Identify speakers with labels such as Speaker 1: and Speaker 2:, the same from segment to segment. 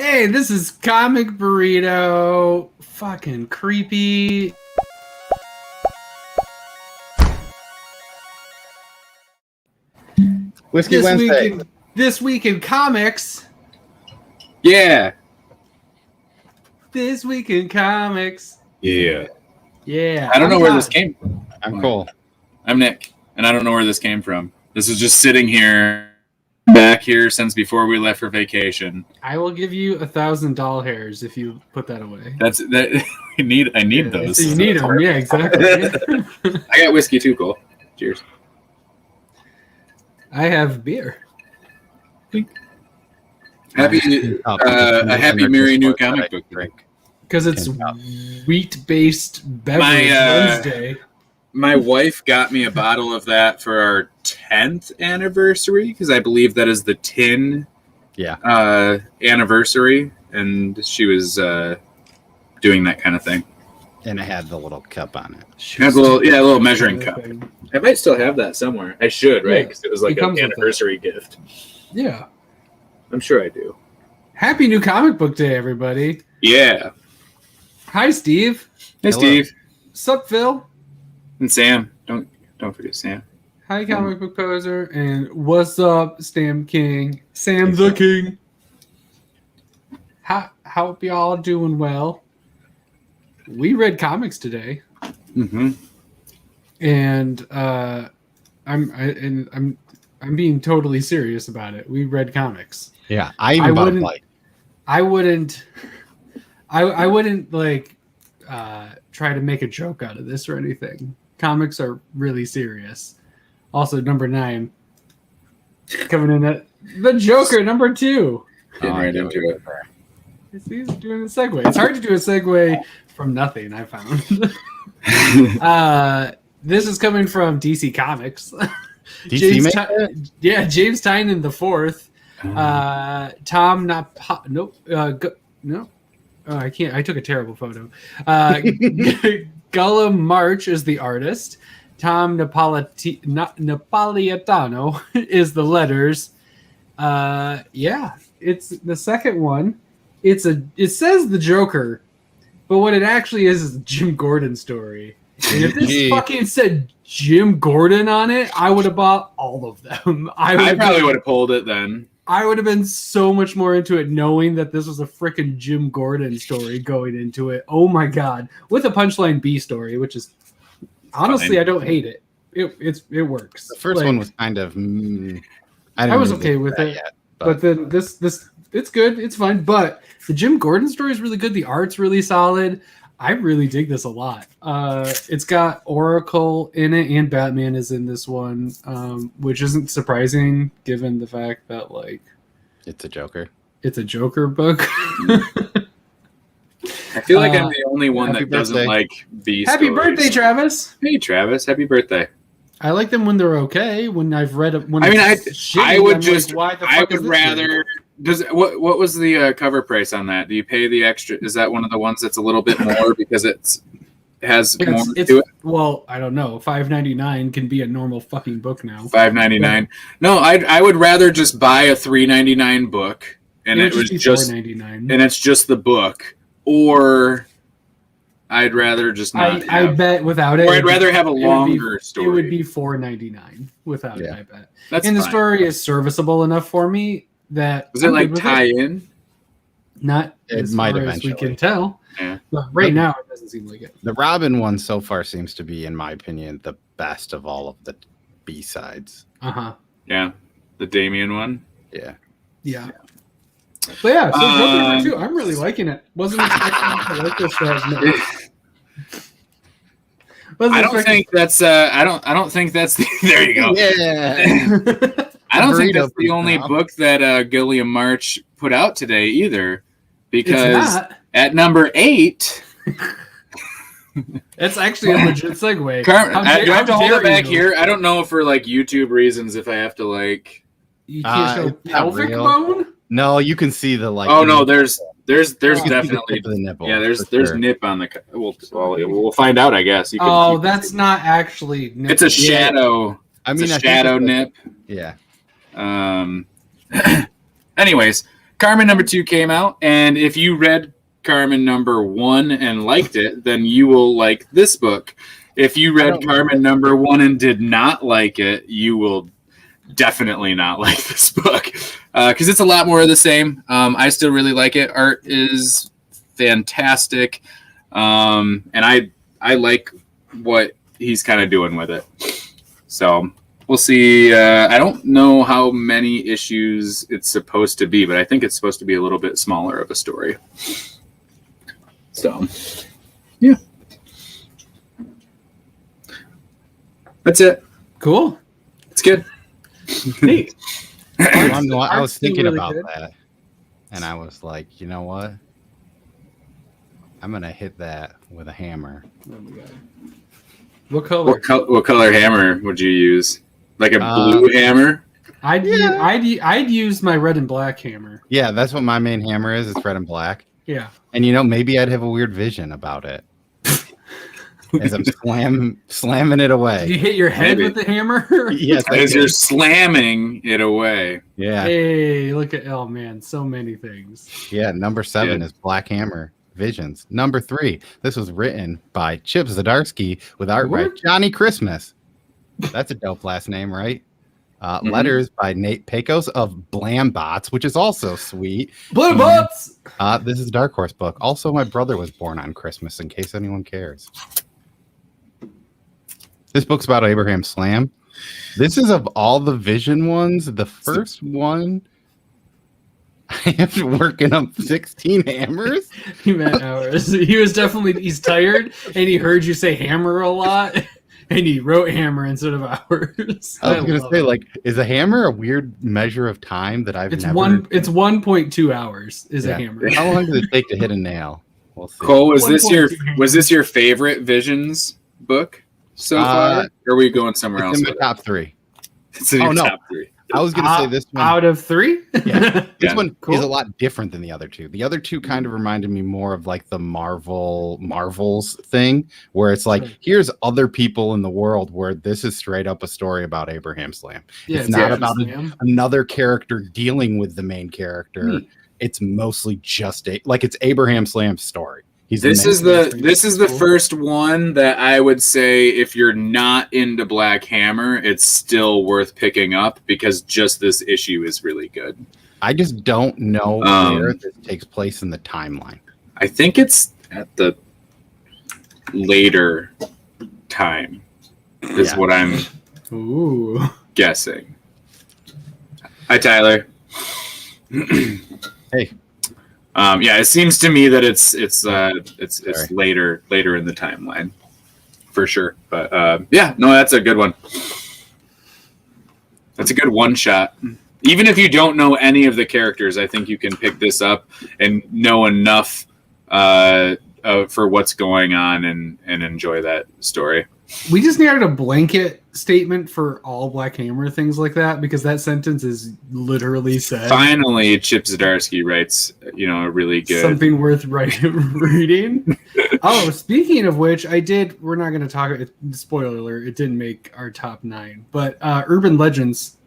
Speaker 1: Hey, this is Comic Burrito. Fucking creepy.
Speaker 2: Whiskey Wednesday.
Speaker 1: This week in comics.
Speaker 3: Yeah.
Speaker 1: This week in comics.
Speaker 3: Yeah.
Speaker 1: Yeah.
Speaker 3: I don't know where this came from.
Speaker 2: I'm Cole.
Speaker 3: I'm Nick, and I don't know where this came from. This is just sitting here, back here since before we left for vacation.
Speaker 1: I will give you 1,000 doll hairs if you put that away.
Speaker 3: That's that. I need those.
Speaker 1: So you need them, yeah, exactly.
Speaker 3: I got whiskey too, Cole. Cheers.
Speaker 1: I have beer.
Speaker 3: Happy, a happy merry new comic book drink.
Speaker 1: Because it's wheat-based beverage Wednesday.
Speaker 3: My wife got me a bottle of that for our 10th anniversary, because I believe that is the tin anniversary, and she was doing that kind of thing.
Speaker 2: And it had the little cup on it.
Speaker 3: It has a little measuring cup. I might still have that somewhere. I should, right? Because it was like an anniversary gift.
Speaker 1: Yeah.
Speaker 3: I'm sure I do.
Speaker 1: Happy New Comic Book Day, everybody.
Speaker 3: Yeah.
Speaker 1: Hi, Steve.
Speaker 3: Hey, Steve.
Speaker 1: Sup, Phil?
Speaker 3: And Sam. Don't forget Sam.
Speaker 1: Hi, Comic Book Poser. And what's up, Sam King? Sam the King. Hope y'all doing well. We read comics today.
Speaker 3: Mm-hmm.
Speaker 1: And I'm being totally serious about it. We read comics.
Speaker 2: Yeah, I wouldn't
Speaker 1: like try to make a joke out of this or anything. Comics are really serious. Also, number 9 coming in at the Joker, number 2.
Speaker 3: Getting right into it.
Speaker 1: He's doing a segue. It's hard to do a segue from nothing, I found. This is coming from DC Comics.
Speaker 2: DC
Speaker 1: James Tynion the Fourth. Tom I can't. I took a terrible photo. Gullum March is the artist. Tom Napolitano is the letters. It's the second one. It says the Joker, but what it actually is a Jim Gordon story. And if this fucking said Jim Gordon on it, I would have bought all of them. I
Speaker 3: probably would have pulled it then.
Speaker 1: I would have been so much more into it knowing that this was a freaking Jim Gordon story going into it. Oh my god. With a punchline B story, which is honestly, fine. I don't hate it. It works.
Speaker 2: The first one was kind of
Speaker 1: I was okay with it. Yet, but then this it's good, it's fine. But the Jim Gordon story is really good. The art's really solid. I really dig this a lot. It's got Oracle in it, and Batman is in this one, which isn't surprising given the fact that
Speaker 2: it's a Joker.
Speaker 1: It's a Joker book.
Speaker 3: I feel like I'm the only one that doesn't like B stories.
Speaker 1: Happy birthday, Travis!
Speaker 3: Hey, Travis! Happy birthday!
Speaker 1: I like them when they're okay. When I've read it,
Speaker 3: I would rather. What was the cover price on that? Do you pay the extra? Is that one of the ones that's a little bit more because it has more to it?
Speaker 1: Well, I don't know. $5.99 can be a normal fucking book now.
Speaker 3: $5.99. No, I would rather just buy a $3.99 book, and it was just $4.99, and it's just the book, or I'd rather just not.
Speaker 1: I bet without it.
Speaker 3: Or I'd rather have a longer story.
Speaker 1: It would be $4.99 without it. I bet.
Speaker 3: And
Speaker 1: the story is serviceable enough for me. That
Speaker 3: was it like tie in?
Speaker 1: Not as far as we can tell. Yeah. But right now, it doesn't seem like it.
Speaker 2: The Robin one so far seems to be, in my opinion, the best of all of the B-sides.
Speaker 3: Yeah, the Damien one.
Speaker 1: Yeah. But yeah, so Joker too. I'm really liking it. Wasn't expecting to like this
Speaker 3: I don't think that's. I don't think that's. There you go.
Speaker 2: Yeah.
Speaker 3: I don't think that's the only book that Gilliam March put out today either, because at number 8,
Speaker 1: it's actually a legit segue.
Speaker 3: I have to hold it back here. I don't know for YouTube reasons if I have to
Speaker 1: You can't show pelvic bone.
Speaker 2: No, you can see the
Speaker 3: Oh no, there's definitely the nipple. Yeah, there's nip on the. We'll find out, I guess.
Speaker 1: That's not actually nipple.
Speaker 3: It's a shadow. It's a shadow nip.
Speaker 2: Yeah.
Speaker 3: Anyways, Carmen number 2 came out, and if you read Carmen number 1 and liked it, then you will like this book. If you read Carmen number 1 and did not like it, you will definitely not like this book, because it's a lot more of the same. I still really like it. Art is fantastic, and I like what he's kind of doing with it. So we'll see. I don't know how many issues it's supposed to be, but I think it's supposed to be a little bit smaller of a story. So, yeah. That's it.
Speaker 1: Cool.
Speaker 3: It's good.
Speaker 1: Neat.
Speaker 2: I was thinking really about that, and I was like, you know what? I'm going to hit that with a hammer.
Speaker 1: Oh my God. What color?
Speaker 3: What color hammer would you use? Like a blue hammer?
Speaker 1: I'd use my red and black hammer.
Speaker 2: Yeah, that's what my main hammer is. It's red and black.
Speaker 1: Yeah.
Speaker 2: And maybe I'd have a weird vision about it as I'm slamming it away.
Speaker 1: Do you hit your head with the hammer?
Speaker 2: Yes.
Speaker 3: As you're slamming it away.
Speaker 2: Yeah.
Speaker 1: Hey, look at man, so many things.
Speaker 2: Yeah, number 7 is Black Hammer Visions. Number 3, this was written by Chip Zdarsky with art by Johnny Christmas. That's a dope last name, right? Letters by Nate Pecos of Blambots, which is also sweet.
Speaker 1: Blambots!
Speaker 2: This is a Dark Horse book. Also, my brother was born on Christmas, in case anyone cares. This book's about Abraham Slam. This is, of all the Vision ones, the first one. I have to working up 16 hammers.
Speaker 1: He meant hours. He's tired, and he heard you say hammer a lot. And he wrote hammer instead of hours.
Speaker 2: I was going to say, like, is a hammer a weird measure of time that I've never...
Speaker 1: It's 1.2 hours is a hammer.
Speaker 2: How long does it take to hit a nail? We'll see.
Speaker 3: Cole, was this your favorite Visions book so far? Or are we going somewhere else?
Speaker 2: In my top 3.
Speaker 3: It's in your top 3.
Speaker 2: I was going to say this one.
Speaker 1: Out of 3?
Speaker 2: Yeah. This one is a lot different than the other 2. The other 2 kind of reminded me more of like the Marvels thing, where it's like, here's other people in the world, where this is straight up a story about Abraham Slam. Yeah, it's not about another character dealing with the main character. It's mostly just it's Abraham Slam's story.
Speaker 3: This is the first one that I would say, if you're not into Black Hammer, it's still worth picking up, because just this issue is really good.
Speaker 2: I just don't know where this takes place in the timeline.
Speaker 3: I think it's at the later time is what I'm guessing. Hi, Tyler.
Speaker 2: Hey.
Speaker 3: It seems to me that it's later in the timeline, for sure. But that's a good one. That's a good one shot. Even if you don't know any of the characters, I think you can pick this up and know enough for what's going on and enjoy that story.
Speaker 1: We just needed a blanket statement for all Black Hammer things like that, because that sentence is literally said.
Speaker 3: Finally, Chip Zdarsky writes, a really good...
Speaker 1: something worth reading. Oh, speaking of which, we're not going to talk... Spoiler alert, it didn't make our top 9. But Urban Legends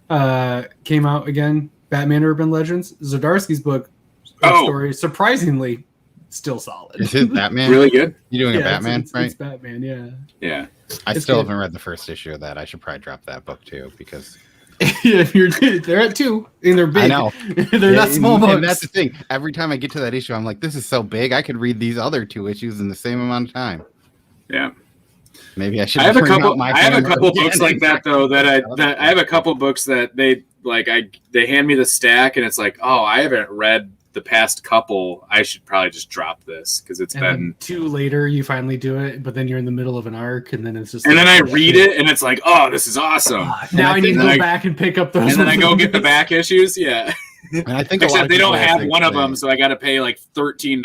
Speaker 1: came out again. Batman Urban Legends. Zdarsky's book story, surprisingly, still solid.
Speaker 2: Is it Batman?
Speaker 3: Really good?
Speaker 2: You're doing a Batman, right?
Speaker 1: It's Batman, yeah.
Speaker 3: Yeah.
Speaker 2: I still haven't read the first issue of that. I should probably drop that book too, because
Speaker 1: they're at 2 and they're big.
Speaker 2: I know.
Speaker 1: They're not small books.
Speaker 2: And that's the thing. Every time I get to that issue, I'm like, this is so big. I could read these other 2 issues in the same amount of time.
Speaker 3: Yeah.
Speaker 2: Maybe I should.
Speaker 3: I have a couple books like that though. I have a couple books that they hand me the stack, and it's like, oh, I haven't read the past couple. I should probably just drop this, because it's been
Speaker 1: 2 later. You finally do it, but then you're in the middle of an arc, and then it's just.
Speaker 3: And then I read it, and it's like, oh, this is awesome.
Speaker 1: Now I need to go back and pick up those.
Speaker 3: And then I go get the back issues. Yeah.
Speaker 2: And I think
Speaker 3: except they don't have one of them, so I got to pay like $13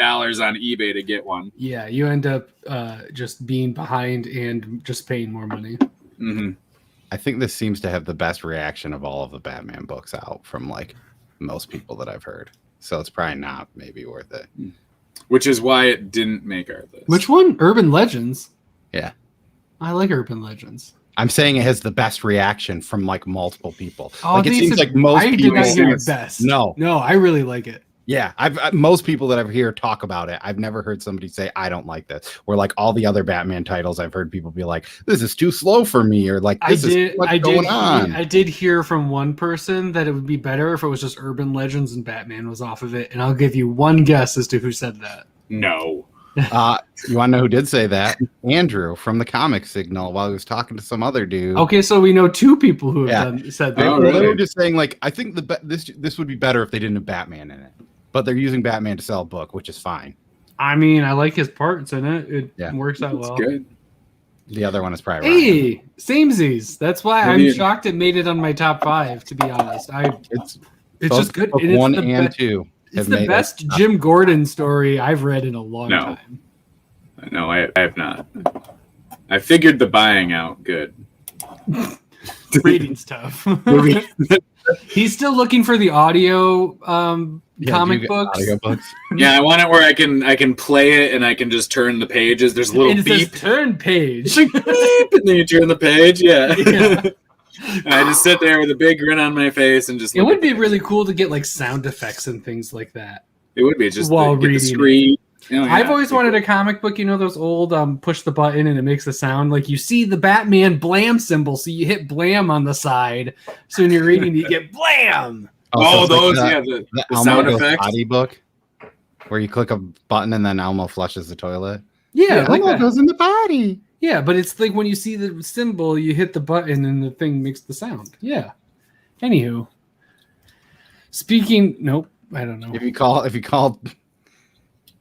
Speaker 3: on eBay to get one.
Speaker 1: Yeah, you end up just being behind and just paying more money.
Speaker 3: Mm-hmm.
Speaker 2: I think this seems to have the best reaction of all of the Batman books out from like most people that I've heard. So it's probably not maybe worth it.
Speaker 3: Which is why it didn't make our list.
Speaker 1: Which one? Urban Legends?
Speaker 2: Yeah.
Speaker 1: I like Urban Legends.
Speaker 2: I'm saying it has the best reaction from like multiple people.
Speaker 1: Oh,
Speaker 2: like it seems like most people.
Speaker 1: I did not hear the best.
Speaker 2: No,
Speaker 1: I really like it.
Speaker 2: Yeah, most people that I've heard talk about it, I've never heard somebody say I don't like this. Or like all the other Batman titles, I've heard people be like, "This is too slow for me," or like, "This is what's going on."
Speaker 1: I did hear from one person that it would be better if it was just Urban Legends and Batman was off of it, and I'll give you one guess as to who said that.
Speaker 3: No.
Speaker 2: You want to know who did say that? Andrew from the Comic Signal while he was talking to some other dude.
Speaker 1: Okay, so we know two people who have said that.
Speaker 2: They were just saying like, I think this would be better if they didn't have Batman in it. But they're using Batman to sell a book, which is fine.
Speaker 1: I mean, I like his parts in it. It works out well.
Speaker 3: Good.
Speaker 2: The other one is probably
Speaker 1: Hey, samesies. That's why I'm shocked it made it on my top 5, to be honest. It's just good.
Speaker 2: Book 1 and 2.
Speaker 1: It's the best Jim Gordon story I've read in a long time.
Speaker 3: No, I have not. I figured the buying out good.
Speaker 1: Rating's tough. He's still looking for the audio comic books.
Speaker 3: Yeah, I want it where I can play it and I can just turn the pages. There's a little beep.
Speaker 1: Says turn page.
Speaker 3: Beep, and then you turn the page. Yeah. And I just sit there with a big grin on my face and just.
Speaker 1: It would be really cool to get like sound effects and things like that.
Speaker 3: It would be just
Speaker 1: while reading.
Speaker 3: The screen.
Speaker 1: I've always wanted a comic book, those old push the button and it makes a sound. Like you see the Batman blam symbol, so you hit blam on the side. So when you're reading, you get blam.
Speaker 3: Oh, those, the sound effects.
Speaker 2: Body book, where you click a button and then Elmo flushes the toilet.
Speaker 1: Yeah, like
Speaker 2: Elmo goes in the body.
Speaker 1: Yeah, but it's like when you see the symbol, you hit the button and the thing makes the sound. Yeah. Anywho, nope, I don't know.
Speaker 2: If you call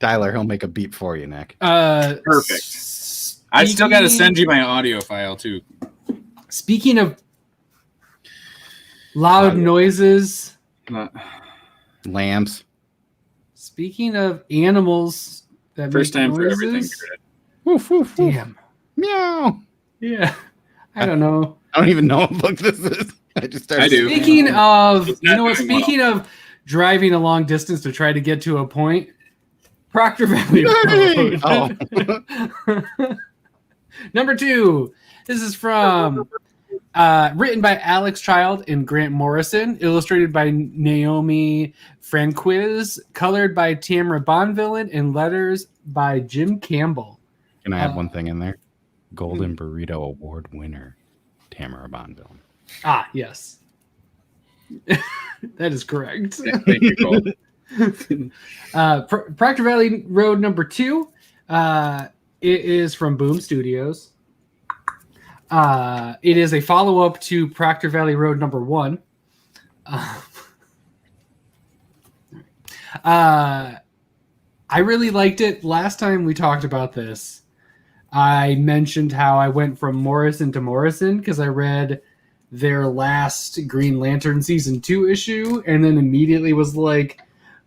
Speaker 2: Tyler, he'll make a beep for you, Nick.
Speaker 3: Perfect. I still got to send you my audio file too.
Speaker 1: Speaking of loud noises,
Speaker 2: lambs.
Speaker 1: Speaking of animals that
Speaker 3: first
Speaker 1: make
Speaker 3: time
Speaker 1: noises,
Speaker 3: for everything.
Speaker 2: Woof, woof, woof.
Speaker 1: Damn.
Speaker 2: Meow.
Speaker 1: Yeah. I don't know.
Speaker 2: I don't even know what book this is. I just started.
Speaker 3: I do.
Speaker 1: Speaking of, Speaking of driving a long distance to try to get to a point, Proctor Valley Road.
Speaker 2: Oh.
Speaker 1: Number 2. This is from written by Alex Child and Grant Morrison, illustrated by Naomi Franquiz, colored by Tamara Bonvillain, and letters by Jim Campbell.
Speaker 2: Can I add one thing in there? Golden Burrito Award winner, Tamara Bonvillain.
Speaker 1: Ah, yes. That is correct.
Speaker 3: Yeah, thank you, Cole.
Speaker 1: Proctor Valley Road number 2. It is from Boom Studios. It is a follow-up to Proctor Valley Road number 1. I really liked it. Last time we talked about this, I mentioned how I went from Morrison to Morrison because I read their last Green Lantern season 2 issue and then immediately was like,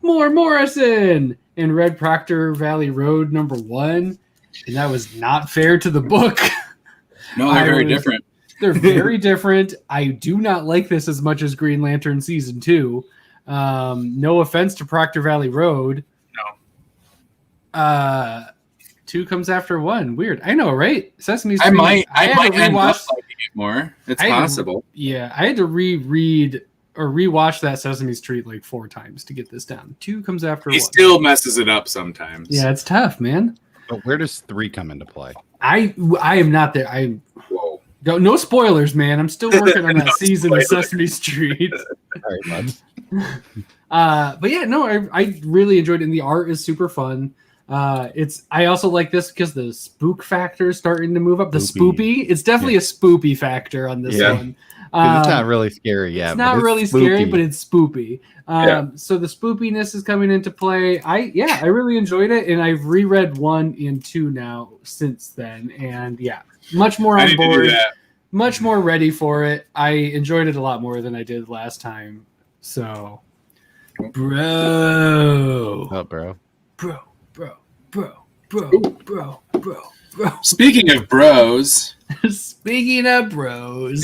Speaker 1: more Morrison, and read Proctor Valley Road number 1, and that was not fair to the book.
Speaker 3: No, they're very different.
Speaker 1: They're very different. I do not like this as much as Green Lantern season 2. No offense to Proctor Valley Road.
Speaker 3: No.
Speaker 1: 2 comes after 1. Weird. I know, right? Sesame Street.
Speaker 3: I might end up liking it more. It's possible.
Speaker 1: I had to reread or rewatch that Sesame Street like 4 times to get this down. 2 comes after 1.
Speaker 3: He still messes it up sometimes.
Speaker 1: Yeah, it's tough, man.
Speaker 2: But where does 3 come into play?
Speaker 1: I am not there. No spoilers, man. I'm still working on that season of Sesame Street.
Speaker 2: All right,
Speaker 1: but yeah, no, I really enjoyed it, and the art is super fun. I also like this because the spook factor is starting to move up. The spoopy, it's definitely a spoopy factor on this one.
Speaker 2: It's not really scary,
Speaker 1: It's not really scary, but it's spoopy. So the spoopiness is coming into play. I really enjoyed it, and I've reread 1 and 2 now since then, and much more on board, much more ready for it. I enjoyed it a lot more than I did last time. So, bro.
Speaker 2: Oh, bro.
Speaker 3: Speaking of bros.
Speaker 1: Speaking of bros.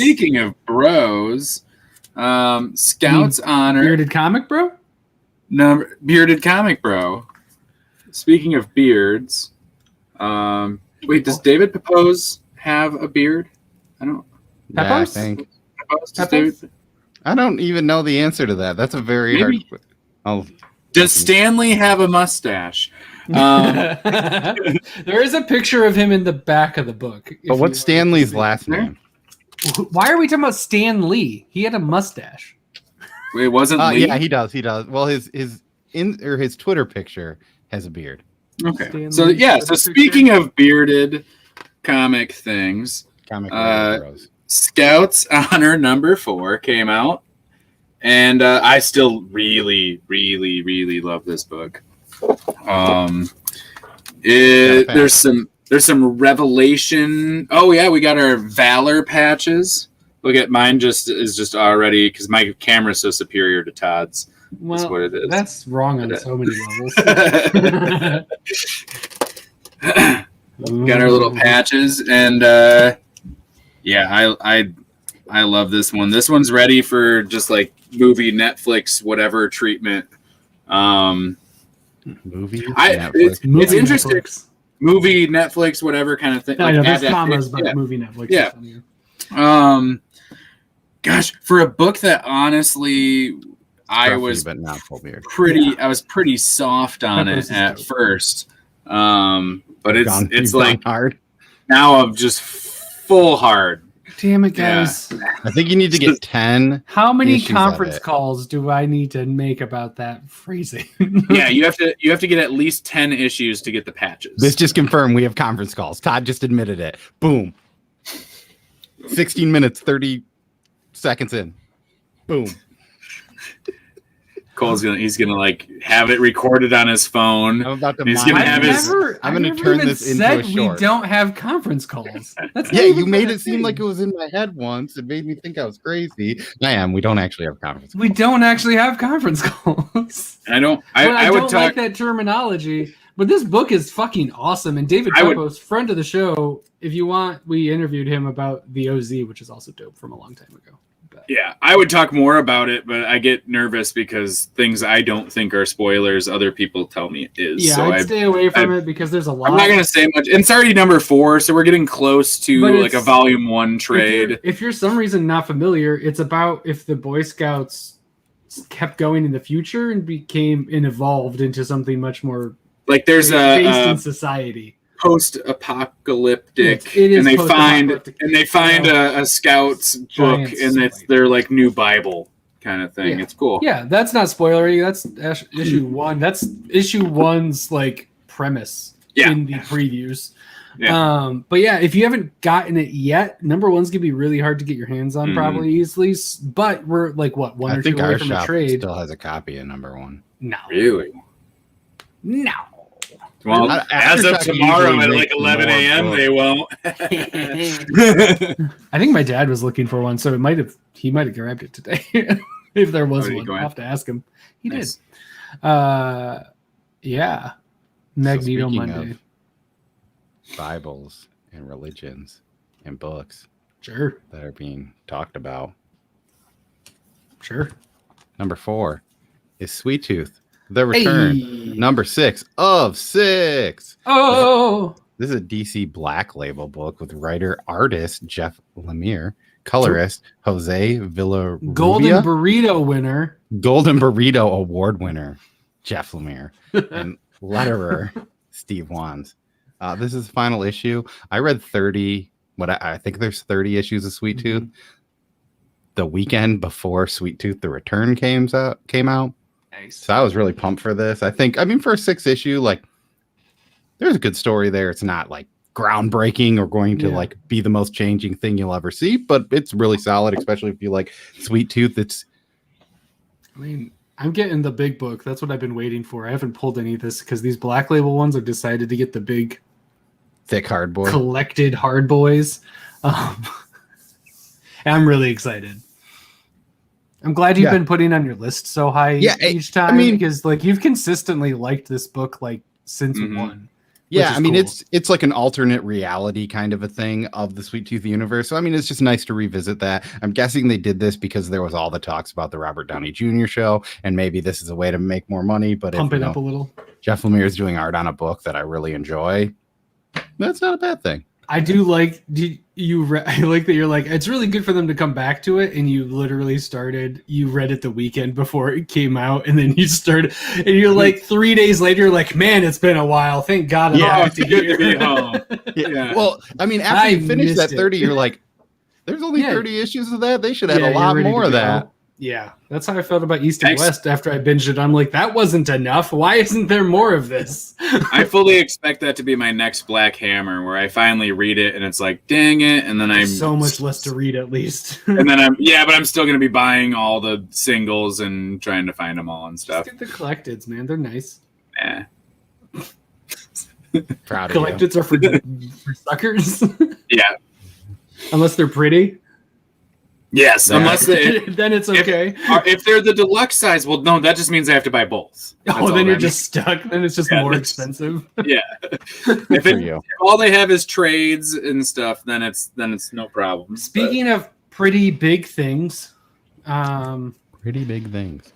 Speaker 3: Scouts honor
Speaker 1: Bearded Comic Bro?
Speaker 3: No, Bearded Comic Bro. Speaking of beards, wait, does David Pepose have a beard? I don't.
Speaker 2: Yeah, I think. I don't even know the answer to that. That's a very hard.
Speaker 3: Does Stanley have a mustache?
Speaker 1: There is a picture of him in the back of the book.
Speaker 2: But what's Stanley's last name?
Speaker 1: Why are we talking about Stan Lee? He had a mustache.
Speaker 3: It wasn't Lee?
Speaker 2: Yeah, he does. Well, his Twitter picture has a beard.
Speaker 3: Okay. So speaking of bearded comic things, Scouts Honor number 4 came out, and I still really, really, really love this book. There's some revelation. Oh yeah, we got our Valor patches. Look at mine is just already, because my camera's so superior to Todd's.
Speaker 1: Well,
Speaker 3: that's what it is.
Speaker 1: That's wrong on so many levels.
Speaker 3: Got our little patches, and I love this one. This one's ready for just like movie Netflix whatever treatment. It's interesting. Netflix. Movie Netflix whatever kind of thing.
Speaker 1: I know there's commas, but movie Netflix.
Speaker 3: Yeah. Gosh, for a book that honestly I was pretty soft on it at first. But it's like hard. Now I'm just full hard.
Speaker 1: Damn it, guys.
Speaker 2: Yeah. I think you need to get 10.
Speaker 1: How many conference calls do I need to make about that phrasing?
Speaker 3: Yeah, you have to get at least 10 issues to get the patches.
Speaker 2: This just confirmed we have conference calls. Todd just admitted it. Boom. 16 minutes, 30 seconds in. Boom.
Speaker 3: Cole's he's gonna like have it recorded on his phone.
Speaker 2: I'm about to.
Speaker 1: I'm gonna turn this into a short. We don't have conference calls.
Speaker 2: You made it seem like it was in my head once. It made me think I was crazy. We don't actually have conference calls.
Speaker 1: We don't actually have conference calls.
Speaker 3: I don't
Speaker 1: like that terminology. But this book is fucking awesome. And David Topos, friend of the show, if you want, we interviewed him about the OZ, which is also dope from a long time ago.
Speaker 3: Yeah, I would talk more about it, but I get nervous because things I don't think are spoilers, other people tell me it is.
Speaker 1: Yeah, so I'd stay away from it because there's a lot.
Speaker 3: I'm not going to say much. And it's already number 4, so we're getting close to like a volume 1 trade.
Speaker 1: If you're some reason not familiar, it's about if the Boy Scouts kept going in the future and evolved into something much more
Speaker 3: like there's
Speaker 1: based in society.
Speaker 3: Post-apocalyptic, and they find a scout's book, and it's their like new Bible kind of thing. Yeah. It's cool.
Speaker 1: Yeah, that's not spoilery. That's issue 1. That's issue 1's like premise in the previews. Yeah. But yeah, if you haven't gotten it yet, number 1's gonna be really hard to get your hands on, probably easily. But we're like one or two away from a trade.
Speaker 2: Still has a copy of number 1.
Speaker 1: No,
Speaker 3: really?
Speaker 1: No.
Speaker 3: Well, as of tomorrow at like 11 a.m., they won't.
Speaker 1: I think my dad was looking for one, so he might have grabbed it today if there was one. I'll have to ask him. He did. Yeah. Magneto Monday.
Speaker 2: Bibles and religions and books.
Speaker 1: Sure.
Speaker 2: That are being talked about.
Speaker 1: Sure.
Speaker 2: Number 4 is Sweet Tooth. The Return, number 6 of 6.
Speaker 1: Oh,
Speaker 2: this is a DC Black Label book with writer-artist Jeff Lemire, colorist Jose Villarrubia,
Speaker 1: Golden Burrito Award winner Jeff Lemire, and letterer Steve Wands. This is the final issue. I read 30. I think there's 30 issues of Sweet Tooth. The weekend before Sweet Tooth: The Return came out. Nice.
Speaker 2: So I was really pumped for this. For a 6 issue, like there's a good story there. It's not like groundbreaking or going to like be the most changing thing you'll ever see, but it's really solid, especially if you like Sweet Tooth.
Speaker 1: I'm getting the big book. That's what I've been waiting for. I haven't pulled any of this because these Black Label ones have decided to get the big,
Speaker 2: thick hard boy,
Speaker 1: collected hard boys. And I'm really excited. I'm glad you've been putting on your list so high each time because like you've consistently liked this book like since 1.
Speaker 2: Yeah, cool. It's like an alternate reality kind of a thing of the Sweet Tooth universe. So it's just nice to revisit that. I'm guessing they did this because there was all the talks about the Robert Downey Jr. show, and maybe this is a way to make more money. But
Speaker 1: pump it up a little.
Speaker 2: Jeff Lemire is doing art on a book that I really enjoy. That's not a bad thing.
Speaker 1: I do like I like that you're like, it's really good for them to come back to it, and you literally you read it the weekend before it came out, and then you started, and you're like 3 days later, you're like, man, it's been a while. Thank God I'm back to
Speaker 3: good to be home.
Speaker 2: Yeah. Well, I mean, after you finish that 30, you're like, there's only 30 issues of that. They should have a lot more of that.
Speaker 1: Yeah, that's how I felt about East and West after I binged it. I'm like, that wasn't enough. Why isn't there more of this?
Speaker 3: I fully expect that to be my next Black Hammer, where I finally read it and it's like, dang it, and then
Speaker 1: There's so much less to read at least.
Speaker 3: And then but I'm still gonna be buying all the singles and trying to find them all and stuff.
Speaker 1: Just get the collecteds, man. They're nice.
Speaker 3: Yeah.
Speaker 2: Proud
Speaker 1: collecteds are for suckers.
Speaker 3: Yeah.
Speaker 1: Unless they're pretty.
Speaker 3: Yes, unless
Speaker 1: then it's okay.
Speaker 3: If they're the deluxe size, well, no, that just means I have to buy both.
Speaker 1: Then you're just stuck. Then it's just more expensive.
Speaker 3: Yeah. If all they have is trades and stuff, then it's no problem.
Speaker 1: Speaking of pretty big things,
Speaker 2: pretty big things.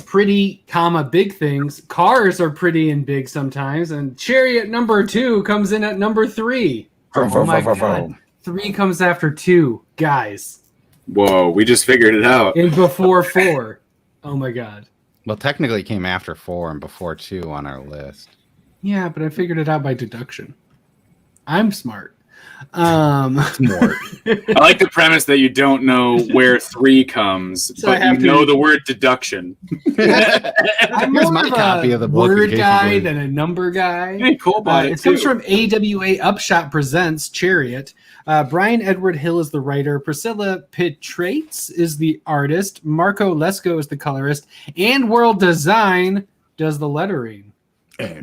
Speaker 1: Pretty, big things. Cars are pretty and big sometimes, and Chariot number 2 comes in at number 3. Oh my God. 3 comes after 2, guys.
Speaker 3: Whoa, we just figured it out.
Speaker 1: And before 4. Oh my God.
Speaker 2: Well, technically it came after 4 and before 2 on our list.
Speaker 1: Yeah, but I figured it out by deduction. I'm smart.
Speaker 2: Smart.
Speaker 3: I like the premise that you don't know where 3 comes, so but you know the word deduction.
Speaker 1: I'm
Speaker 2: Here's
Speaker 1: more
Speaker 2: my copy of the book.
Speaker 1: Word guy than a number guy.
Speaker 3: Hey, cool.
Speaker 1: It comes from AWA Upshot Presents Chariot. Brian Edward Hill is the writer. Priscilla Petrates is the artist. Marco Lesko is the colorist. And World Design does the lettering.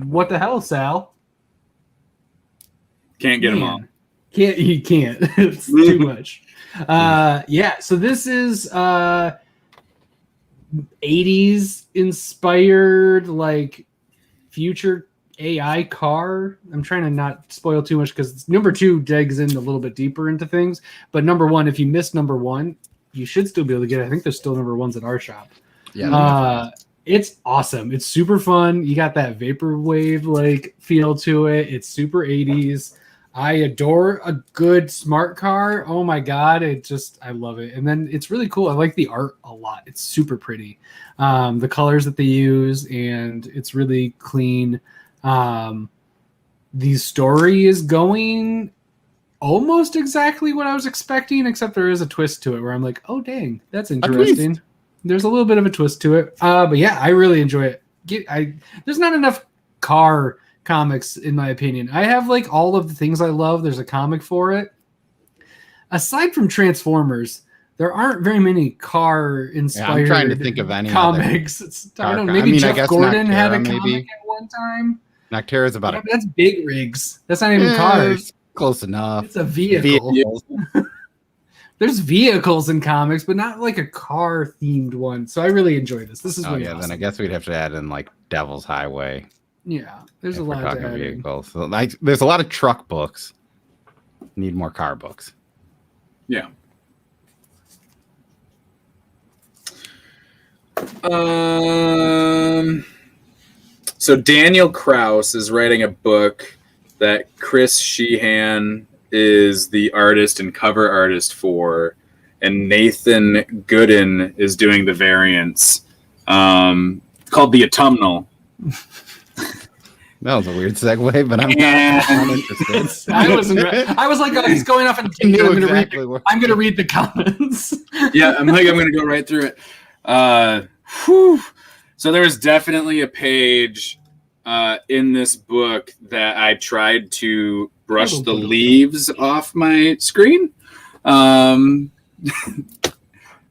Speaker 1: What the hell, Sal?
Speaker 3: Can't get them all.
Speaker 1: You can't. It's too much. So this is 80s inspired, like, future AI car. I'm trying to not spoil too much because number 2 digs in a little bit deeper into things. But number 1, if you missed number 1, you should still be able to get it. I think there's still number 1s at our shop.
Speaker 2: Yeah.
Speaker 1: It's awesome. It's super fun. You got that vaporwave like feel to it. It's super 80s. I adore a good smart car. Oh my God. I love it. And then it's really cool. I like the art a lot. It's super pretty. The colors that they use, and it's really clean. The story is going almost exactly what I was expecting, except there is a twist to it where I'm like, oh dang, that's interesting. There's a little bit of a twist to it. But yeah, I really enjoy it. There's not enough car comics in my opinion. I have like all of the things I love. There's a comic for it. Aside from Transformers, there aren't very many car inspired.
Speaker 2: I'm trying to think of any
Speaker 1: comics. I don't know. Maybe Jeff Gordon had a comic at one time.
Speaker 2: Noctera's about it.
Speaker 1: That's big rigs. That's not even cars.
Speaker 2: Close enough.
Speaker 1: It's a vehicle. There's vehicles in comics, but not like a car themed one. So I really enjoy this. This is really awesome.
Speaker 2: Then I guess we'd have to add in like Devil's Highway.
Speaker 1: Yeah, there's a lot of
Speaker 2: vehicles. So, like, there's a lot of truck books. Need more car books.
Speaker 3: Yeah. So Daniel Kraus is writing a book that Chris Sheehan is the artist and cover artist for, and Nathan Gooden is doing the variants, called The Autumnal.
Speaker 2: That was a weird segue, but I'm interested.
Speaker 1: I was like, oh, he's going off and I'm going to read the comments.
Speaker 3: Yeah, I'm going to go right through it. So there was definitely a page in this book that I tried to brush the leaves off my screen, where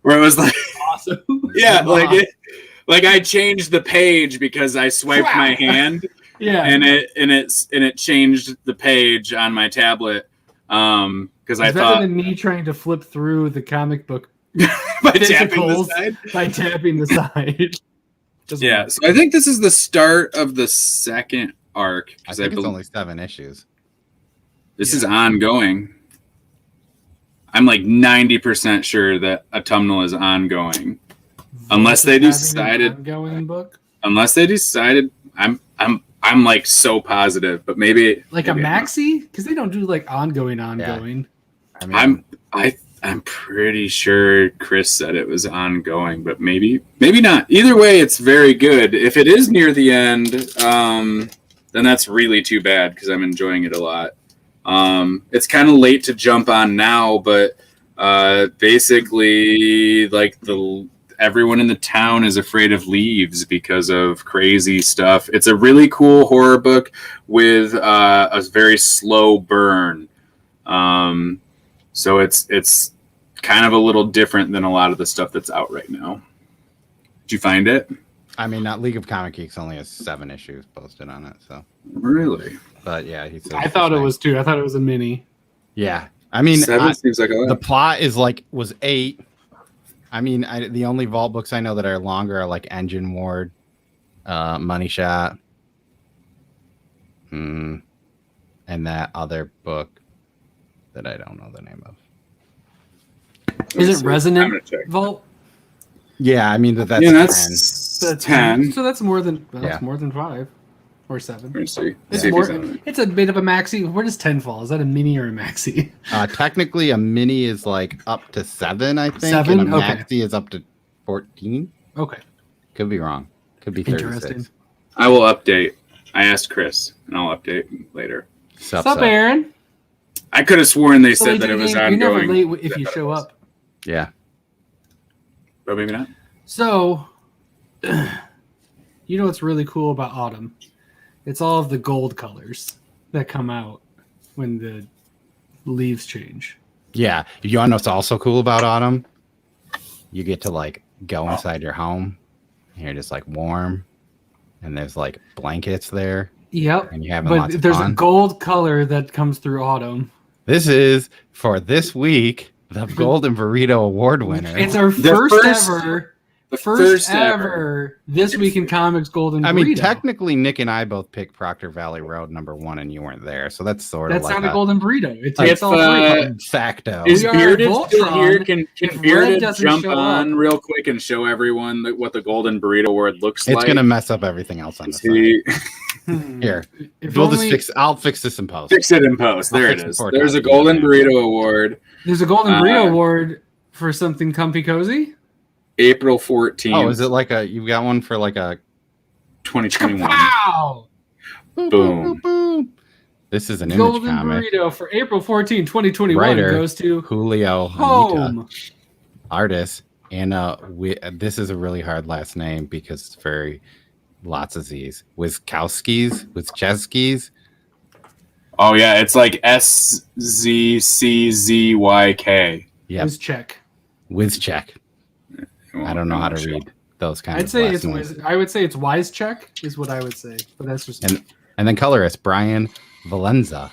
Speaker 3: it was like,
Speaker 1: awesome.
Speaker 3: Yeah, like I changed the page because I swiped my hand.
Speaker 1: Yeah,
Speaker 3: and it changed the page on my tablet because I thought,
Speaker 1: better than me trying to flip through the comic book
Speaker 3: by tapping the side. Yeah, so I think this is the start of the second arc.
Speaker 2: I think it's only 7 issues.
Speaker 3: This is ongoing. I'm like 90% sure that Autumnal is unless they decided.
Speaker 1: Ongoing book.
Speaker 3: Unless they decided, I'm I'm like so positive, but maybe
Speaker 1: like a maxi, because they don't do like ongoing.
Speaker 2: Yeah.
Speaker 3: I mean, I'm pretty sure Chris said it was ongoing, but maybe not. Either way, it's very good. If it is near the end, then that's really too bad because I'm enjoying it a lot. It's kind of late to jump on now, but basically, like everyone in the town is afraid of leaves because of crazy stuff. It's a really cool horror book with a very slow burn. So it's kind of a little different than a lot of the stuff that's out right now. Did you find it?
Speaker 2: I mean, not League of Comic Geeks only has 7 issues posted on it, so.
Speaker 3: Really?
Speaker 2: But yeah, he said.
Speaker 1: I thought it was 2. I thought it was a mini.
Speaker 2: Yeah, I mean,
Speaker 3: 7 seems like a lot.
Speaker 2: The plot was 8. I mean, the only Vault books I know that are longer are like Engine Ward, Money Shot, and that other book that I don't know the name of.
Speaker 1: Is it Resonant Vault?
Speaker 2: Yeah, I mean that's
Speaker 3: 10. 10.
Speaker 1: So that's more than more than 5 or 7.
Speaker 3: Let's see.
Speaker 1: It's a bit of a maxi. Where does 10 fall? Is that a mini or a maxi?
Speaker 2: Technically, a mini is like up to 7, I think.
Speaker 1: 7?
Speaker 2: And a
Speaker 1: Okay.
Speaker 2: maxi is up to 14.
Speaker 1: Okay.
Speaker 2: Could be wrong. Could be 36.
Speaker 1: Interesting.
Speaker 3: I will update. I asked Chris, and I'll update later.
Speaker 1: What's up, Aaron?
Speaker 3: I could have sworn they said that it was ongoing.
Speaker 1: You're never late if you show up.
Speaker 2: Yeah.
Speaker 3: But maybe not.
Speaker 1: So, you know what's really cool about autumn? It's all of the gold colors that come out when the leaves change.
Speaker 2: Yeah. You want to know what's also cool about autumn? You get to like go inside your home and you're just like warm and there's like blankets there.
Speaker 1: Yep.
Speaker 2: And you have lots of
Speaker 1: there's
Speaker 2: fun.
Speaker 1: a gold color that comes through autumn.
Speaker 2: This is for this week the Golden Burrito Award winner.
Speaker 1: It's our first ever This Week in Comics Golden Burrito.
Speaker 2: I mean, technically, Nick and I both picked Proctor Valley Road #1, and you weren't there, so that's sort of
Speaker 1: that's
Speaker 2: like
Speaker 1: not a Golden Burrito.
Speaker 3: It's
Speaker 1: all three.
Speaker 2: Facto.
Speaker 3: Is Bearded still here? Can Bearded
Speaker 1: doesn't
Speaker 3: jump on real quick and show everyone what the Golden Burrito Award looks like?
Speaker 2: It's gonna mess up everything else on the side. Here, I'll fix this in post.
Speaker 3: Fix it in post. There it is. There's a Golden Burrito Award.
Speaker 1: There's a Golden Burrito Award for something comfy cozy.
Speaker 3: April 14th.
Speaker 2: Oh, is it like you got one for like a
Speaker 3: 2021?
Speaker 1: Wow!
Speaker 3: Boom.
Speaker 2: This is an image
Speaker 1: Golden
Speaker 2: comic.
Speaker 1: Burrito for April 14, 2021
Speaker 2: Writer,
Speaker 1: goes to
Speaker 2: Julio
Speaker 1: Home.
Speaker 2: Hanita. Artist, and this is a really hard last name because it's very lots of Z's. Wiskowskis.
Speaker 3: Oh yeah, it's like SZCZYK.
Speaker 2: Yeah. Wizcheck. I don't know how to read those kinds of last names.
Speaker 1: I would say it's Wisecheck is what I would say, but that's just
Speaker 2: and then colorist Brian Valenza.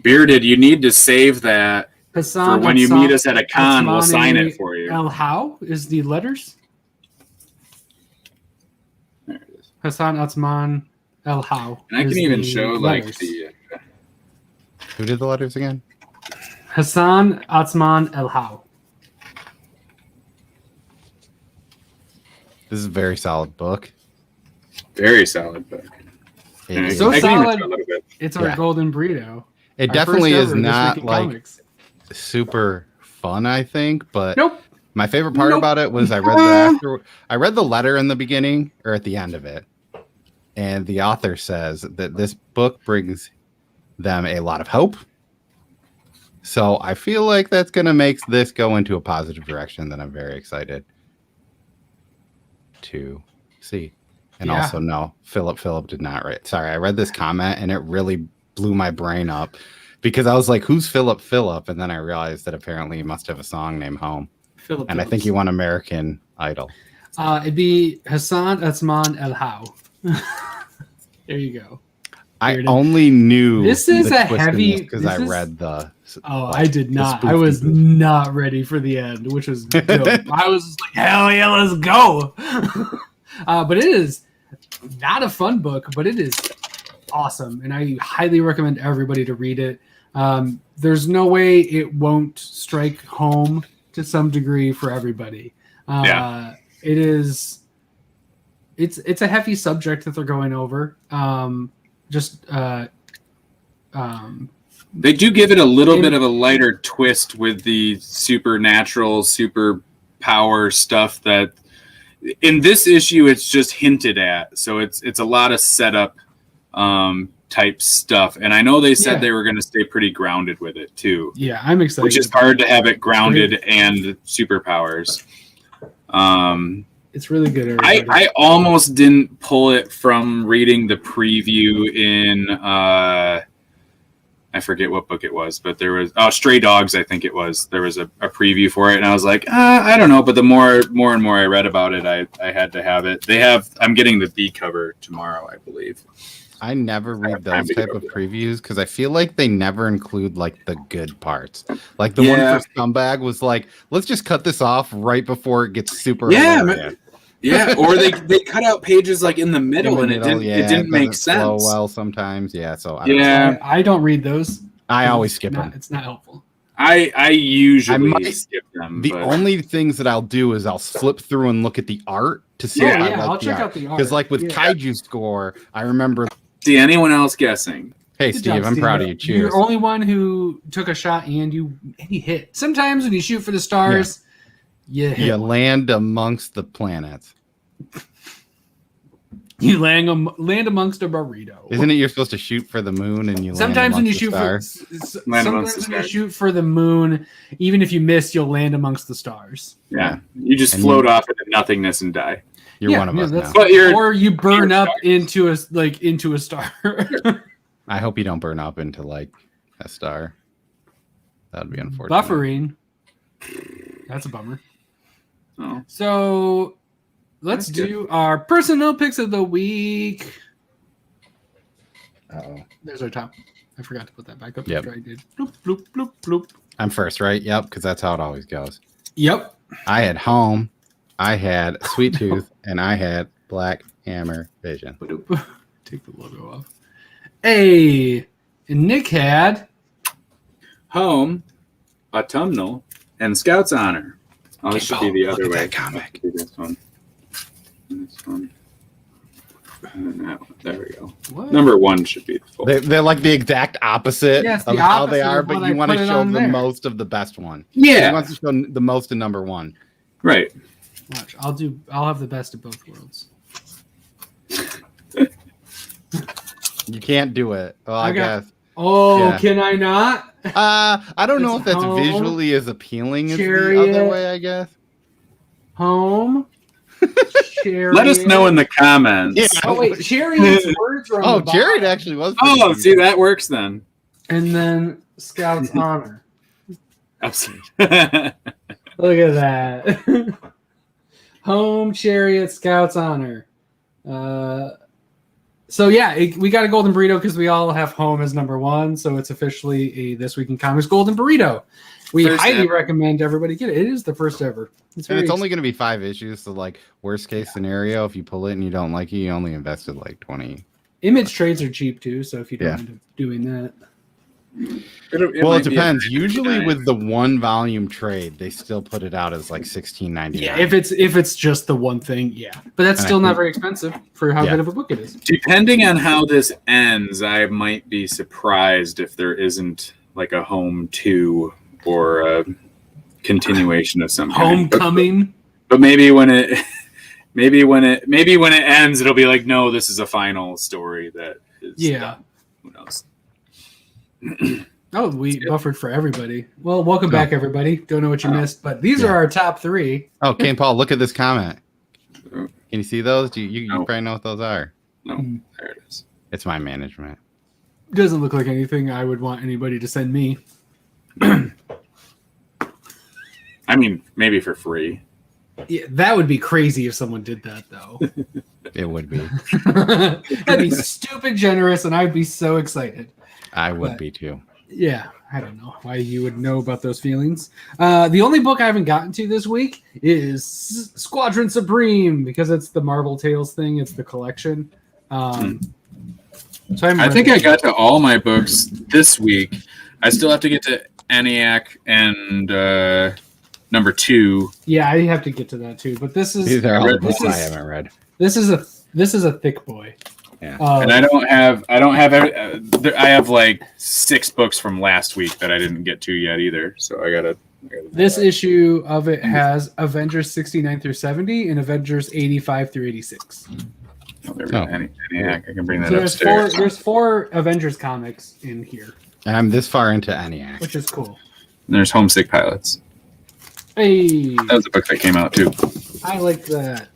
Speaker 3: Bearded, you need to save that
Speaker 1: Hassan
Speaker 3: for when you meet us at a con. We'll sign it for you.
Speaker 1: El How is the letters.
Speaker 3: There it is.
Speaker 1: Hassan Atzman El How.
Speaker 3: And I can even show like the.
Speaker 2: Who did the letters again?
Speaker 1: Hassan Atzman El How.
Speaker 2: This is a very solid book.
Speaker 3: Very solid book.
Speaker 1: So solid. It's our Golden Burrito.
Speaker 2: It definitely is not like super fun, I think, but
Speaker 1: nope.
Speaker 2: My favorite part about it was I read the letter in the beginning or at the end of it, and the author says that this book brings them a lot of hope. So I feel like that's going to make this go into a positive direction that I'm very excited to see. And also, no, Philip did not write. Sorry, I read this comment and it really blew my brain up because I was like, who's Philip? And then I realized that apparently he must have a song named Home.
Speaker 1: Philip
Speaker 2: and I think he won American Idol.
Speaker 1: It'd be Hassan Atzman El How. There you go.
Speaker 2: I only knew
Speaker 1: this is a heavy
Speaker 2: because I read the.
Speaker 1: I did not. I was not ready for the end, which was dope. I was just like, hell yeah, let's go. But it is not a fun book, but it is awesome, and I highly recommend everybody to read it. There's no way it won't strike home to some degree for everybody. It is it's a heavy subject that they're going over.
Speaker 3: They do give it a little bit of a lighter twist with the supernatural, super power stuff that in this issue it's just hinted at. So it's a lot of setup type stuff. And I know they said they were going to stay pretty grounded with it too.
Speaker 1: Yeah, I'm excited.
Speaker 3: Which is hard to have it grounded and superpowers.
Speaker 1: It's really good.
Speaker 3: I almost didn't pull it from reading the preview in I forget what book it was, but there was Stray Dogs, I think it was. There was a preview for it, and I was like, I don't know. But the more and more I read about it, I had to have it. I'm getting the B cover tomorrow, I believe.
Speaker 2: I never read those type of previews because I feel like they never include like the good parts. Like the one for Scumbag was like, let's just cut this off right before it gets super.
Speaker 3: Yeah, or they cut out pages like in the middle, and it didn't make sense.
Speaker 2: Flow well, sometimes, So
Speaker 1: I don't read those.
Speaker 2: I always skip them.
Speaker 1: It's not helpful.
Speaker 3: I usually skip them.
Speaker 2: The only things that I'll do is I'll flip through and look at the art to see.
Speaker 1: I'll check out the art
Speaker 2: because, like with Kaiju Score, I remember.
Speaker 3: See anyone else guessing?
Speaker 2: Hey, Good Steve, job, I'm Steve. Proud of you. Cheers.
Speaker 1: You're the only one who took a shot and you hit. Sometimes when you shoot for the stars. You
Speaker 2: land amongst the planets.
Speaker 1: You land amongst a burrito.
Speaker 2: Isn't it you're supposed to shoot for the moon and you
Speaker 1: sometimes
Speaker 2: land
Speaker 1: when you shoot for the moon, even if you miss, you'll land amongst the stars.
Speaker 3: Yeah, you just float off into nothingness and die.
Speaker 2: You're one of us now.
Speaker 1: Or you burn up into a star.
Speaker 2: I hope you don't burn up into like a star. That would be unfortunate.
Speaker 1: Buffering. That's a bummer.
Speaker 3: Oh.
Speaker 1: So let's do our personal picks of the week. There's our top. I forgot to put that back up after I did. Bloop, bloop, bloop, bloop.
Speaker 2: I'm first, right? Yep, because that's how it always goes.
Speaker 1: Yep.
Speaker 2: I had Home, I had Sweet Tooth, and I had Black Hammer Vision.
Speaker 1: Take the logo off. Hey, and Nick had
Speaker 3: Home, Autumnal, and Scout's Honor. Oh, this should be the other way.
Speaker 2: That comic.
Speaker 3: This one. And this one. And then that one. There we go.
Speaker 1: What?
Speaker 3: Number one should be the full.
Speaker 2: They're like the exact opposite of how they are, but you want to show the most of the best one.
Speaker 3: Yeah.
Speaker 2: You want to show the most of number one.
Speaker 3: Right.
Speaker 1: Watch. I'll have the best of both worlds.
Speaker 2: You can't do it. Well, I guess.
Speaker 1: Can I not?
Speaker 2: I don't know if that's visually as appealing as the other way, I guess.
Speaker 1: Home. Chariot.
Speaker 3: Let us know in the comments.
Speaker 1: Yeah. Oh, wait. Chariot's words are on the
Speaker 2: Chariot actually was.
Speaker 3: See, that works then.
Speaker 1: And then Scout's Honor.
Speaker 3: Absolutely.
Speaker 1: Look at that. Home, Chariot, Scout's Honor. So we got a golden burrito because we all have Home as number one. So it's officially a This Week in Comics golden burrito. We highly recommend everybody get it. It is the first ever.
Speaker 2: It's only going to be 5 issues. So like worst case scenario, if you pull it and you don't like it, you only invested like 20.
Speaker 1: Image trades are cheap too. So if you don't end up doing that.
Speaker 2: It depends. Usually with the one volume trade, they still put it out as like $16.99.
Speaker 1: Yeah, if it's just the one thing, but that's still not very expensive for how good of a book it is.
Speaker 3: Depending on how this ends, I might be surprised if there isn't like a Home 2 or a continuation of some kind.
Speaker 1: Homecoming.
Speaker 3: But maybe when it ends, it'll be like, no, this is a final story that is done. Who knows?
Speaker 2: We
Speaker 1: buffered for everybody. Well, welcome back, everybody. Don't know what you missed, but these are our top 3.
Speaker 2: Oh, Kane Paul, look at this comment. Can you see those? You probably know what those are.
Speaker 3: No, there it is.
Speaker 2: It's my management.
Speaker 1: Doesn't look like anything I would want anybody to send me.
Speaker 3: I mean, maybe for free.
Speaker 1: Yeah, that would be crazy if someone did that, though.
Speaker 2: It would be.
Speaker 1: That'd be stupid generous, and I'd be so excited.
Speaker 2: I would be too.
Speaker 1: Yeah, I don't know why you would know about those feelings. The only book I haven't gotten to this week is Squadron Supreme because it's the Marvel Tales thing. It's the collection. So
Speaker 3: I think I got to all my books this week. I still have to get to ENIAC and number 2.
Speaker 1: Yeah, I have to get to that too. But this is
Speaker 2: these are all the books I haven't read.
Speaker 1: This is a thick boy.
Speaker 3: Yeah, and I have like 6 books from last week that I didn't get to yet either. So I gotta
Speaker 1: this issue of it has Avengers 69 through 70 and Avengers 85 through 86.
Speaker 3: Oh, there we go. I can bring that upstairs.
Speaker 1: There's 4 Avengers comics in here.
Speaker 2: And I'm this far into ENIAC.
Speaker 1: Which is cool.
Speaker 3: And there's Homesick Pilots.
Speaker 1: Hey.
Speaker 3: That was a book that came out too.
Speaker 1: I like that.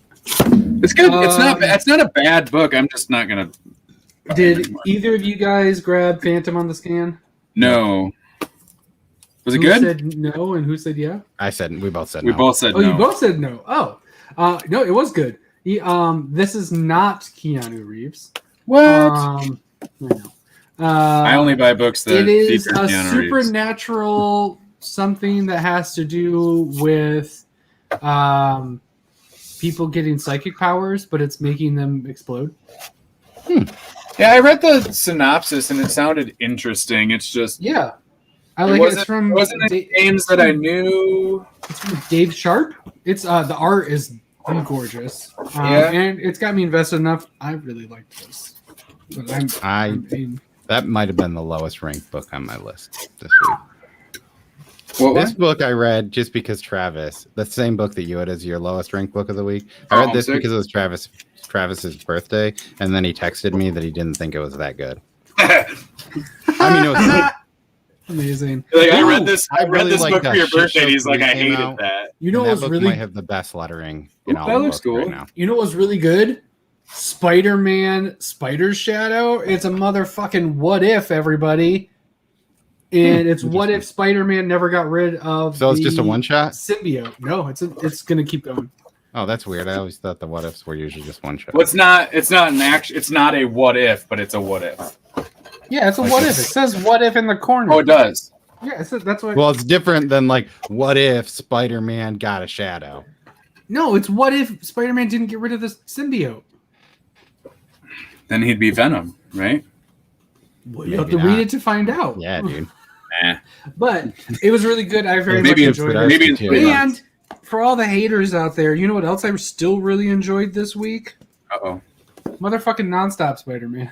Speaker 3: It's good. It's not a bad book. I'm just not gonna.
Speaker 1: Did either of you guys grab Phantom on the Scan?
Speaker 3: No. Was it
Speaker 1: who
Speaker 3: good?
Speaker 1: Said no, and who said yeah?
Speaker 2: We both said
Speaker 3: no.
Speaker 2: We
Speaker 3: both said
Speaker 1: no.
Speaker 3: no.
Speaker 1: You both said no. Oh, no, it was good. This is not Keanu Reeves.
Speaker 3: What?
Speaker 1: I know.
Speaker 3: I only buy books that
Speaker 1: it is
Speaker 3: feature
Speaker 1: a
Speaker 3: Keanu
Speaker 1: supernatural something that has to do with people getting psychic powers, but it's making them explode.
Speaker 3: Yeah, I read the synopsis and it sounded interesting. It's just
Speaker 1: I like it. It's from
Speaker 3: wasn't it names that I knew.
Speaker 1: It's from Dave Sharp. It's the art is gorgeous. And it's got me invested enough. I really like this. But
Speaker 2: that might have been the lowest ranked book on my list this week. This book I read just because Travis, the same book that you had as your lowest ranked book of the week. I read this because it was Travis's birthday, and then he texted me that he didn't think it was that good. I mean, it was good.
Speaker 1: Amazing.
Speaker 3: Like, I read this book for your birthday. And he's like, I hated that.
Speaker 1: You know,
Speaker 2: that
Speaker 1: what's
Speaker 2: book
Speaker 1: really
Speaker 2: might have the best lettering in all
Speaker 3: that looks cool.
Speaker 2: Right now.
Speaker 1: You know what's really good? Spider-Man Spider Shadow. It's a motherfucking what if, everybody. And it's what if Spider-Man never got rid of
Speaker 2: So it's just a one shot?
Speaker 1: Symbiote. No, it's gonna keep going.
Speaker 2: Oh, that's weird. I always thought the what ifs were usually just one shot.
Speaker 3: Well, it's not a what if, but it's a what if.
Speaker 1: Yeah, it's a what if. It says what if in the corner.
Speaker 3: Oh, it does.
Speaker 1: Yeah, that's what.
Speaker 2: Well, it's different than like what if Spider-Man got a shadow.
Speaker 1: No, it's what if Spider-Man didn't get rid of the symbiote.
Speaker 3: Then he'd be Venom, right?
Speaker 1: Well, you have to read it to find out.
Speaker 2: Yeah, dude.
Speaker 1: But it was really good. I very much enjoyed it. And for all the haters out there, you know what else I still really enjoyed this week?
Speaker 3: Uh-oh.
Speaker 1: Motherfucking nonstop Spider-Man.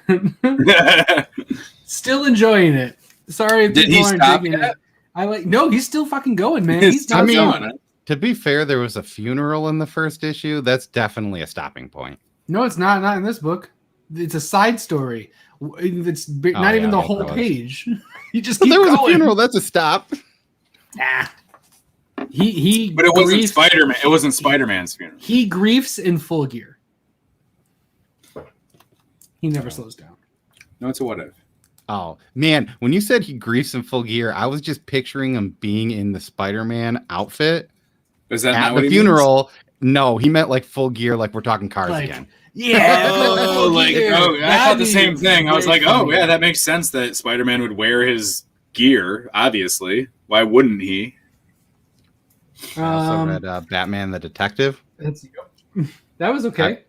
Speaker 1: Still enjoying it. Sorry if people aren't digging it. No, he's still fucking going, man. He's still going.
Speaker 2: To be fair, there was a funeral in the first issue. That's definitely a stopping point.
Speaker 1: No, it's not. Not in this book. It's a side story. It's not even the whole page. You just keep
Speaker 2: there was
Speaker 1: going.
Speaker 2: A funeral. That's a stop.
Speaker 1: Nah. He.
Speaker 3: But it wasn't Spider-Man. It wasn't Spider-Man's funeral.
Speaker 1: He griefs in full gear. He never slows down.
Speaker 3: No, it's a what if.
Speaker 2: Oh man, when you said he griefs in full gear, I was just picturing him being in the Spider-Man outfit.
Speaker 3: Is that
Speaker 2: at
Speaker 3: not what
Speaker 2: the funeral? Means? No, he meant like full gear, like we're talking cars again.
Speaker 1: Yeah.
Speaker 3: I thought the same thing. I was like, oh yeah, that makes sense that Spider-Man would wear his gear. Obviously, why wouldn't he?
Speaker 2: I also read Batman the Detective.
Speaker 1: That was okay.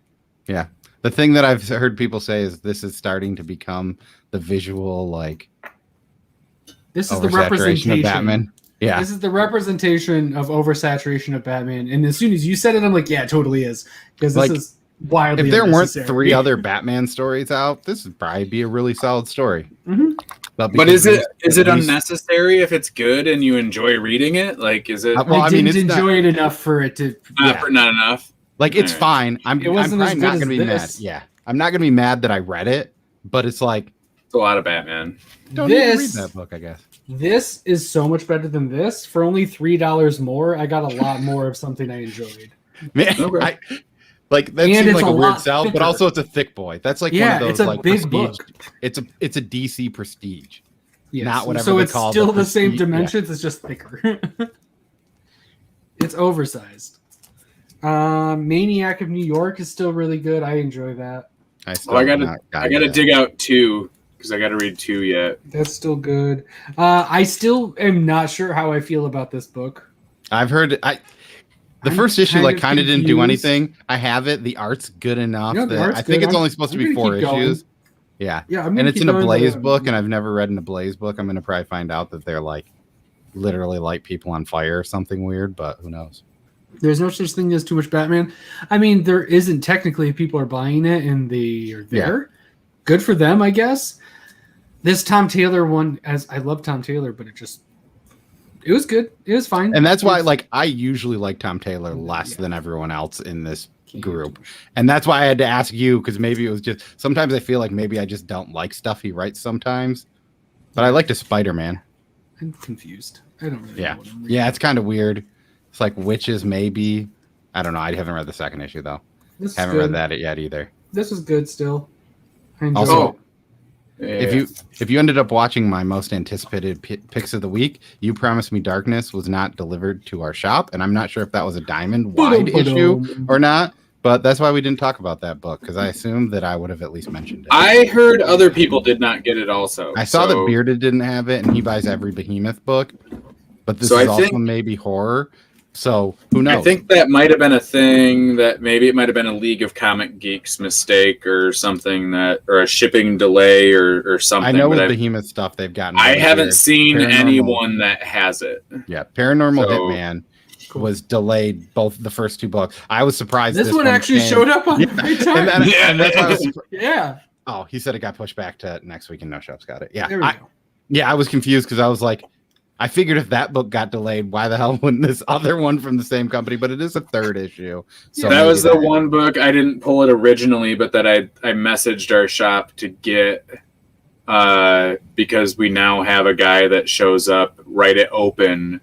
Speaker 2: Yeah. The thing that I've heard people say is this is starting to become the visual, like,
Speaker 1: this is the representation
Speaker 2: of Batman. Yeah.
Speaker 1: This is the representation of oversaturation of Batman. And as soon as you said it, I'm like, yeah, it totally is. Because this is wildly
Speaker 2: if there weren't 3 other Batman stories out, this would probably be a really solid story.
Speaker 1: Mm-hmm.
Speaker 3: But is it unnecessary if it's good and you enjoy reading it? Like, is it?
Speaker 1: I didn't enjoy it enough for it to.
Speaker 3: Not enough.
Speaker 2: Like, it's fine. I'm probably not going to be mad. Yeah. I'm not going to be mad that I read it, but it's like.
Speaker 3: It's a lot of Batman.
Speaker 2: Don't need to read that book, I guess.
Speaker 1: This is so much better than this. For only $3 more, I got a lot more of something I enjoyed.
Speaker 2: Man, that seems like a weird sell, but also it's a thick boy. That's like one of those
Speaker 1: it's a
Speaker 2: like
Speaker 1: big
Speaker 2: prestige.
Speaker 1: Book.
Speaker 2: It's a DC prestige.
Speaker 1: Yes.
Speaker 2: Not whatever
Speaker 1: so
Speaker 2: they
Speaker 1: it's
Speaker 2: call
Speaker 1: still the same dimensions, it's just thicker. It's oversized. Maniac of New York is still really good. I enjoy that.
Speaker 3: I gotta dig out 2 because I gotta read 2 yet.
Speaker 1: That's still good. I still am not sure how I feel about this book.
Speaker 2: I've heard the first issue kind of didn't do anything. I have it. The art's good enough. I think it's only supposed to be 4 issues. Yeah. And it's in a Blaze book, and I've never read in a Blaze book. I'm gonna probably find out that they're like literally light people on fire or something weird, but who knows?
Speaker 1: There's no such thing as too much Batman. I mean, there isn't technically. People are buying it and they are there. Yeah. Good for them, I guess. This Tom Taylor one, as I love Tom Taylor, but it was good. It was fine.
Speaker 2: And that's why, like, I usually like Tom Taylor less than everyone else in this group. And that's why I had to ask you, because maybe it was just, sometimes I feel like maybe I just don't like stuff he writes sometimes. But I liked a Spider-Man.
Speaker 1: I'm confused. I don't really know what I'm reading.
Speaker 2: Yeah, it's kind of weird. It's like Witches, maybe. I don't know. I haven't read the second issue, though. Haven't read that yet either.
Speaker 1: This is good still.
Speaker 2: Also, if you ended up watching my most anticipated picks of the week, You Promised Me Darkness was not delivered to our shop, and I'm not sure if that was a diamond-wide issue or not, but that's why we didn't talk about that book, because I assumed that I would have at least mentioned it.
Speaker 3: I heard other people did not get it also.
Speaker 2: I saw that Bearded didn't have it, and he buys every Behemoth book, but this is also maybe horror. So who knows?
Speaker 3: I think that might have been a thing that maybe it might have been a League of Comic Geeks mistake or something or a shipping delay or something.
Speaker 2: I know with Behemoth stuff they've gotten.
Speaker 3: I haven't seen anyone that has it.
Speaker 2: Yeah, Paranormal Hitman was delayed both the first two books. I was surprised.
Speaker 1: This one actually showed up on the right time.
Speaker 2: And that's why I was
Speaker 1: yeah.
Speaker 2: Oh, he said it got pushed back to next week and no shops got it. Yeah.
Speaker 1: There we go.
Speaker 2: Yeah, I was confused because I was like, I figured if that book got delayed, why the hell wouldn't this other one from the same company? But it is a third issue. So
Speaker 3: that was the one book I didn't pull it originally, but that I messaged our shop to get because we now have a guy that shows up right at open,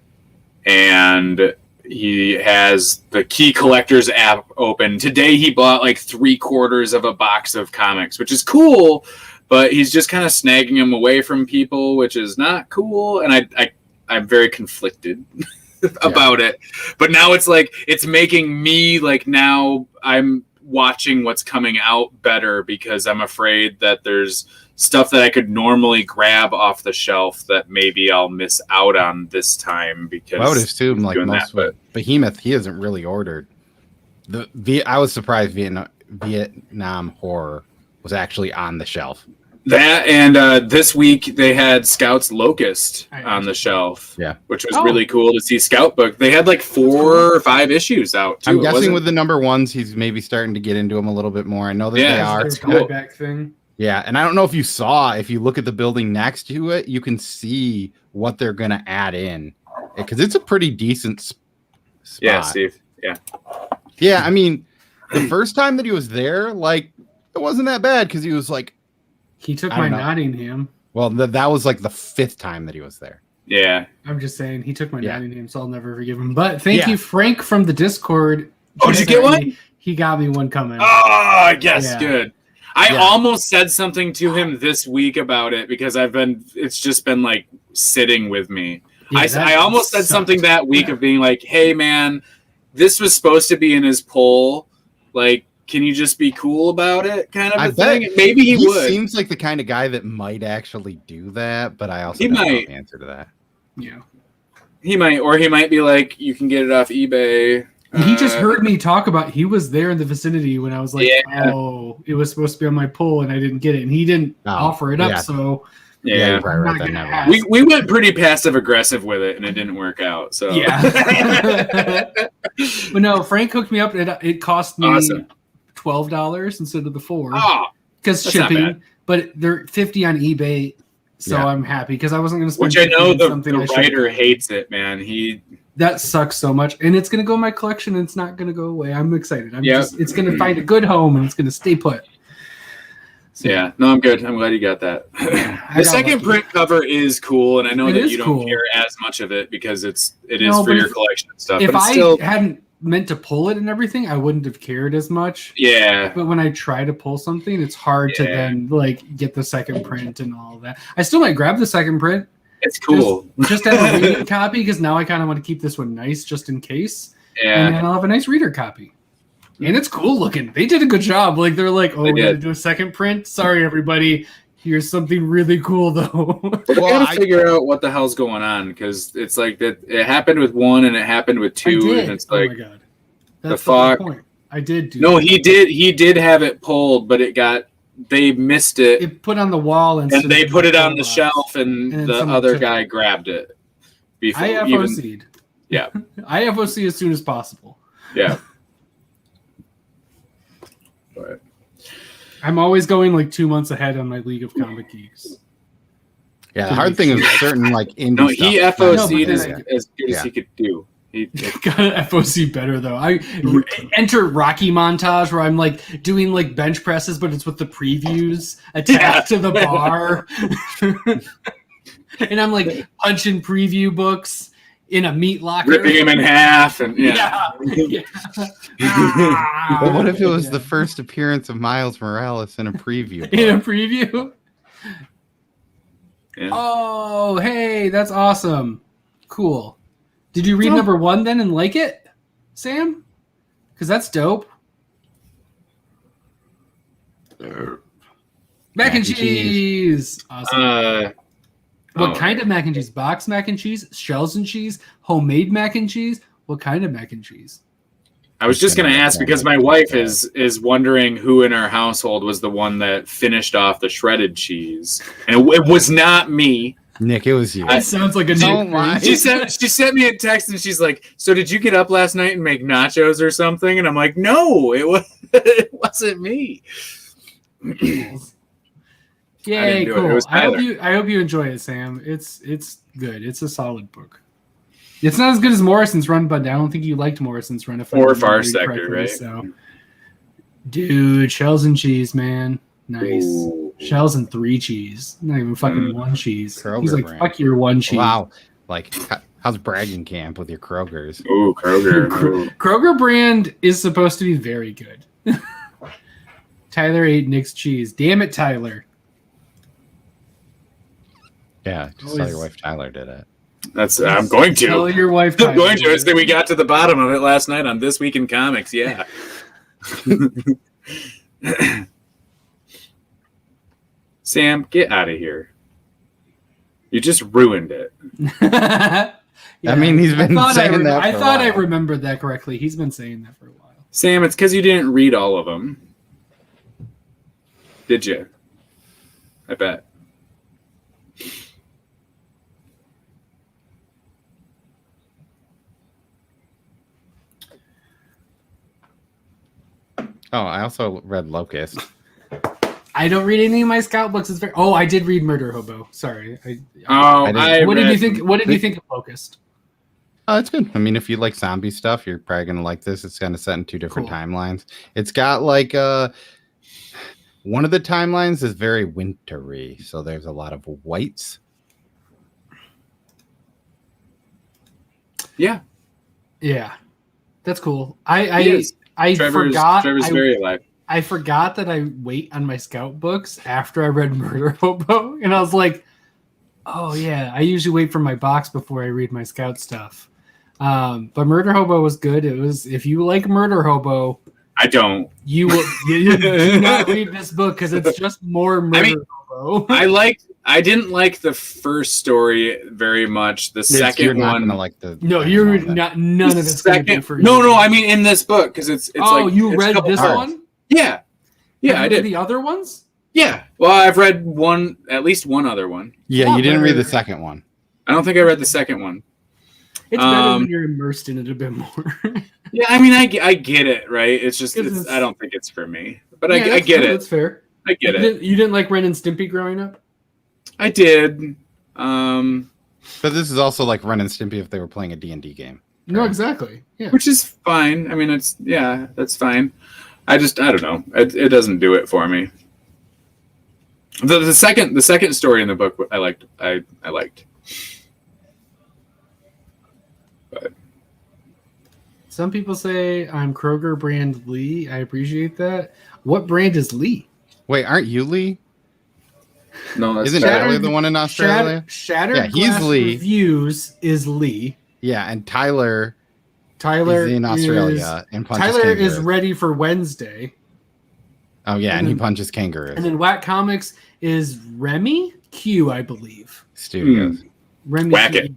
Speaker 3: and he has the Key Collectors app open. Today he bought like 3/4 of a box of comics, which is cool, but he's just kind of snagging them away from people, which is not cool. And I'm very conflicted about it. But now it's like, it's making me like, now I'm watching what's coming out better because I'm afraid that there's stuff that I could normally grab off the shelf that maybe I'll miss out on this time because
Speaker 2: I would assume like most of Behemoth, he hasn't really ordered. I was surprised Vietnam Horror was actually on the shelf.
Speaker 3: That and this week they had Scout's Locust on the shelf, which was really cool to see. Scout book. They had like 4 or 5 issues out. Too.
Speaker 2: I'm guessing with the number ones, he's maybe starting to get into them a little bit more. I know that they are.
Speaker 1: It's cool. Back thing.
Speaker 2: Yeah, and I don't know if you look at the building next to it, you can see what they're going to add in because it's a pretty decent spot.
Speaker 3: Yeah, Steve. Yeah.
Speaker 2: Yeah, I mean, the first time that he was there, like it wasn't that bad because he was like.
Speaker 1: He took my Nottingham.
Speaker 2: Well, that was like the 5th time that he was there.
Speaker 3: Yeah.
Speaker 1: I'm just saying, he took my Nottingham, so I'll never forgive him. But thank you, Frank, from the Discord.
Speaker 3: Oh, did you get one?
Speaker 1: He got me one coming.
Speaker 3: Oh, yes, good. I almost said something to him this week about it because it's just been like sitting with me. Yeah, I almost said something that week of being like, hey, man, this was supposed to be in his poll. Like, can you just be cool about it? Kind of a thing. Maybe he would.
Speaker 2: He seems like the kind of guy that might actually do that, but I also don't know the answer to that.
Speaker 1: Yeah.
Speaker 3: He might be like, you can get it off eBay.
Speaker 1: He just heard me talk about he was there in the vicinity when I was like, oh, it was supposed to be on my poll and I didn't get it. And he didn't offer it up, so
Speaker 3: yeah. We went pretty passive aggressive with it and it didn't work out. So
Speaker 1: but no, Frank hooked me up. It cost me $12 instead of the $4 because shipping, but they're $50 on eBay, so I'm happy because I wasn't going to spend.
Speaker 3: Which I know the writer hates it, man.
Speaker 1: That sucks so much, and it's going to go in my collection, and it's not going to go away. I'm excited. It's going to find a good home, and it's going to stay put.
Speaker 3: So, yeah, no, I'm good. I'm glad you got that. The second print cover is cool, and I know that you don't care as much of it because it is for your collection and stuff.
Speaker 1: If I hadn't meant to pull it and everything, I wouldn't have cared as much.
Speaker 3: Yeah.
Speaker 1: But when I try to pull something, it's hard to then like get the second print and all that. I still might grab the second print.
Speaker 3: It's cool.
Speaker 1: Just have a reading copy because now I kind of want to keep this one nice just in case.
Speaker 3: Yeah.
Speaker 1: And then I'll have a nice reader copy. And it's cool looking. They did a good job. Like they're like, oh, we're going to do a second print. Sorry, everybody. Here's something really cool though.
Speaker 3: I gotta figure out what the hell's going on because it's like that. It happened with 1 and it happened with 2, and it's like,
Speaker 1: oh my god, that's the fuck. Point. I did do.
Speaker 3: No, he did have it pulled, but they missed it.
Speaker 1: It put on the wall and
Speaker 3: they put it on the shelf, and the other guy grabbed it.
Speaker 1: I FOC'd.
Speaker 3: Yeah,
Speaker 1: I FOC as soon as possible.
Speaker 3: Yeah. But
Speaker 1: I'm always going like 2 months ahead on my League of Comic Geeks.
Speaker 2: Yeah, the hard thing is certain like indie
Speaker 3: no, he
Speaker 2: stuff.
Speaker 3: FOC'd as good as he could do. He
Speaker 1: got FOC better though. I enter Rocky montage where I'm like doing like bench presses, but it's with the previews attached to the bar, and I'm like punching preview books in a meat locker,
Speaker 3: ripping him in half, and
Speaker 2: But what if it was the first appearance of Miles Morales in a preview?
Speaker 1: In a preview.
Speaker 3: Yeah.
Speaker 1: Oh, hey, that's awesome. Cool. Did you read number 1 then and like it, Sam? Because that's dope. Mac and cheese. Awesome. What kind of mac and cheese? Box mac and cheese? Shells and cheese? Homemade mac and cheese? What kind of mac and cheese?
Speaker 3: I was just going to ask because my wife is wondering who in our household was the one that finished off the shredded cheese, and it was not me.
Speaker 2: Nick, it was you.
Speaker 1: It sounds like a Nick.
Speaker 3: She sent me a text and she's like, "So did you get up last night and make nachos or something?" And I'm like, "No, it wasn't me."
Speaker 1: Yay, cool. I hope you enjoy it, Sam. It's good. It's a solid book. It's not as good as Morrison's Run, but I don't think you liked Morrison's Run.
Speaker 3: Or Far Sector, right?
Speaker 1: So, dude, shells and cheese, man. Nice. Ooh. Shells and 3 cheese. Not even fucking 1 cheese. Kroger He's like, brand. Fuck your 1 cheese.
Speaker 2: Wow. Like, how's bragging camp with your Krogers?
Speaker 3: Ooh, Kroger.
Speaker 1: Kroger brand is supposed to be very good. Tyler ate Nick's cheese. Damn it, Tyler.
Speaker 2: Yeah, just tell your wife Tyler did it.
Speaker 3: I'm going to.
Speaker 1: Tell your wife Tyler.
Speaker 3: I'm going to. It's that we got to the bottom of it last night on This Week in Comics. Yeah. Sam, get out of here. You just ruined it.
Speaker 1: Yeah,
Speaker 2: I mean, he's been saying that for
Speaker 1: I thought I remembered that correctly. He's been saying that for a while.
Speaker 3: Sam, it's because you didn't read all of them. Did you? I bet.
Speaker 2: Oh, I also read Locust.
Speaker 1: I don't read any of my Scout books. It's I did read Murder Hobo. Sorry. What did you think? What did you think of Locust?
Speaker 2: Oh, it's good. I mean, if you like zombie stuff, you're probably gonna like this. It's kind of set in 2 different timelines. It's got like one of the timelines is very wintry, so there's a lot of whites.
Speaker 1: Yeah, that's cool. I forgot.
Speaker 3: Trevor's very alive.
Speaker 1: I forgot that I wait on my Scout books after I read Murder Hobo, and I was like, "Oh yeah, I usually wait for my box before I read my Scout stuff." But Murder Hobo was good. It was if you like Murder Hobo,
Speaker 3: I don't.
Speaker 1: You will do not read this book because it's just more Murder Hobo.
Speaker 3: I didn't like the first story very much. The second one,
Speaker 2: like the
Speaker 1: you're not. None of it's
Speaker 3: second. For you. No. I mean, in this book because it's.
Speaker 1: Oh, you read this one?
Speaker 3: Yeah, I did.
Speaker 1: The other ones?
Speaker 3: Yeah. Well, I've read at least one other one.
Speaker 2: Yeah, you didn't read the second one.
Speaker 3: I don't think I read the second one.
Speaker 1: It's better when you're immersed in it a bit more.
Speaker 3: Yeah, I mean, I get it, right? It's just I don't think it's for me, but I get it.
Speaker 1: That's fair.
Speaker 3: I get it.
Speaker 1: You didn't like Ren and Stimpy growing up?
Speaker 3: I did.
Speaker 2: But this is also like Ren and Stimpy if they were playing a D&D game.
Speaker 1: No, exactly. Yeah.
Speaker 3: Which is fine. I mean, that's fine. I don't know. It doesn't do it for me. The second story in the book I liked. But
Speaker 1: some people say I'm Kroger brand Lee. I appreciate that. What brand is Lee?
Speaker 2: Wait, aren't you Lee?
Speaker 3: No, that's
Speaker 2: isn't Tyler the one in Australia?
Speaker 1: Shattered Glass
Speaker 2: Lee.
Speaker 1: Reviews is Lee.
Speaker 2: Yeah, and Tyler is in Australia and punches
Speaker 1: Tyler
Speaker 2: kangaroos.
Speaker 1: is ready for Wednesday.
Speaker 2: Oh yeah, and he punches kangaroos.
Speaker 1: And then Whack Comics is Remy Q, I believe.
Speaker 2: Studios.
Speaker 1: Remy
Speaker 3: Whack
Speaker 1: Q.
Speaker 3: It.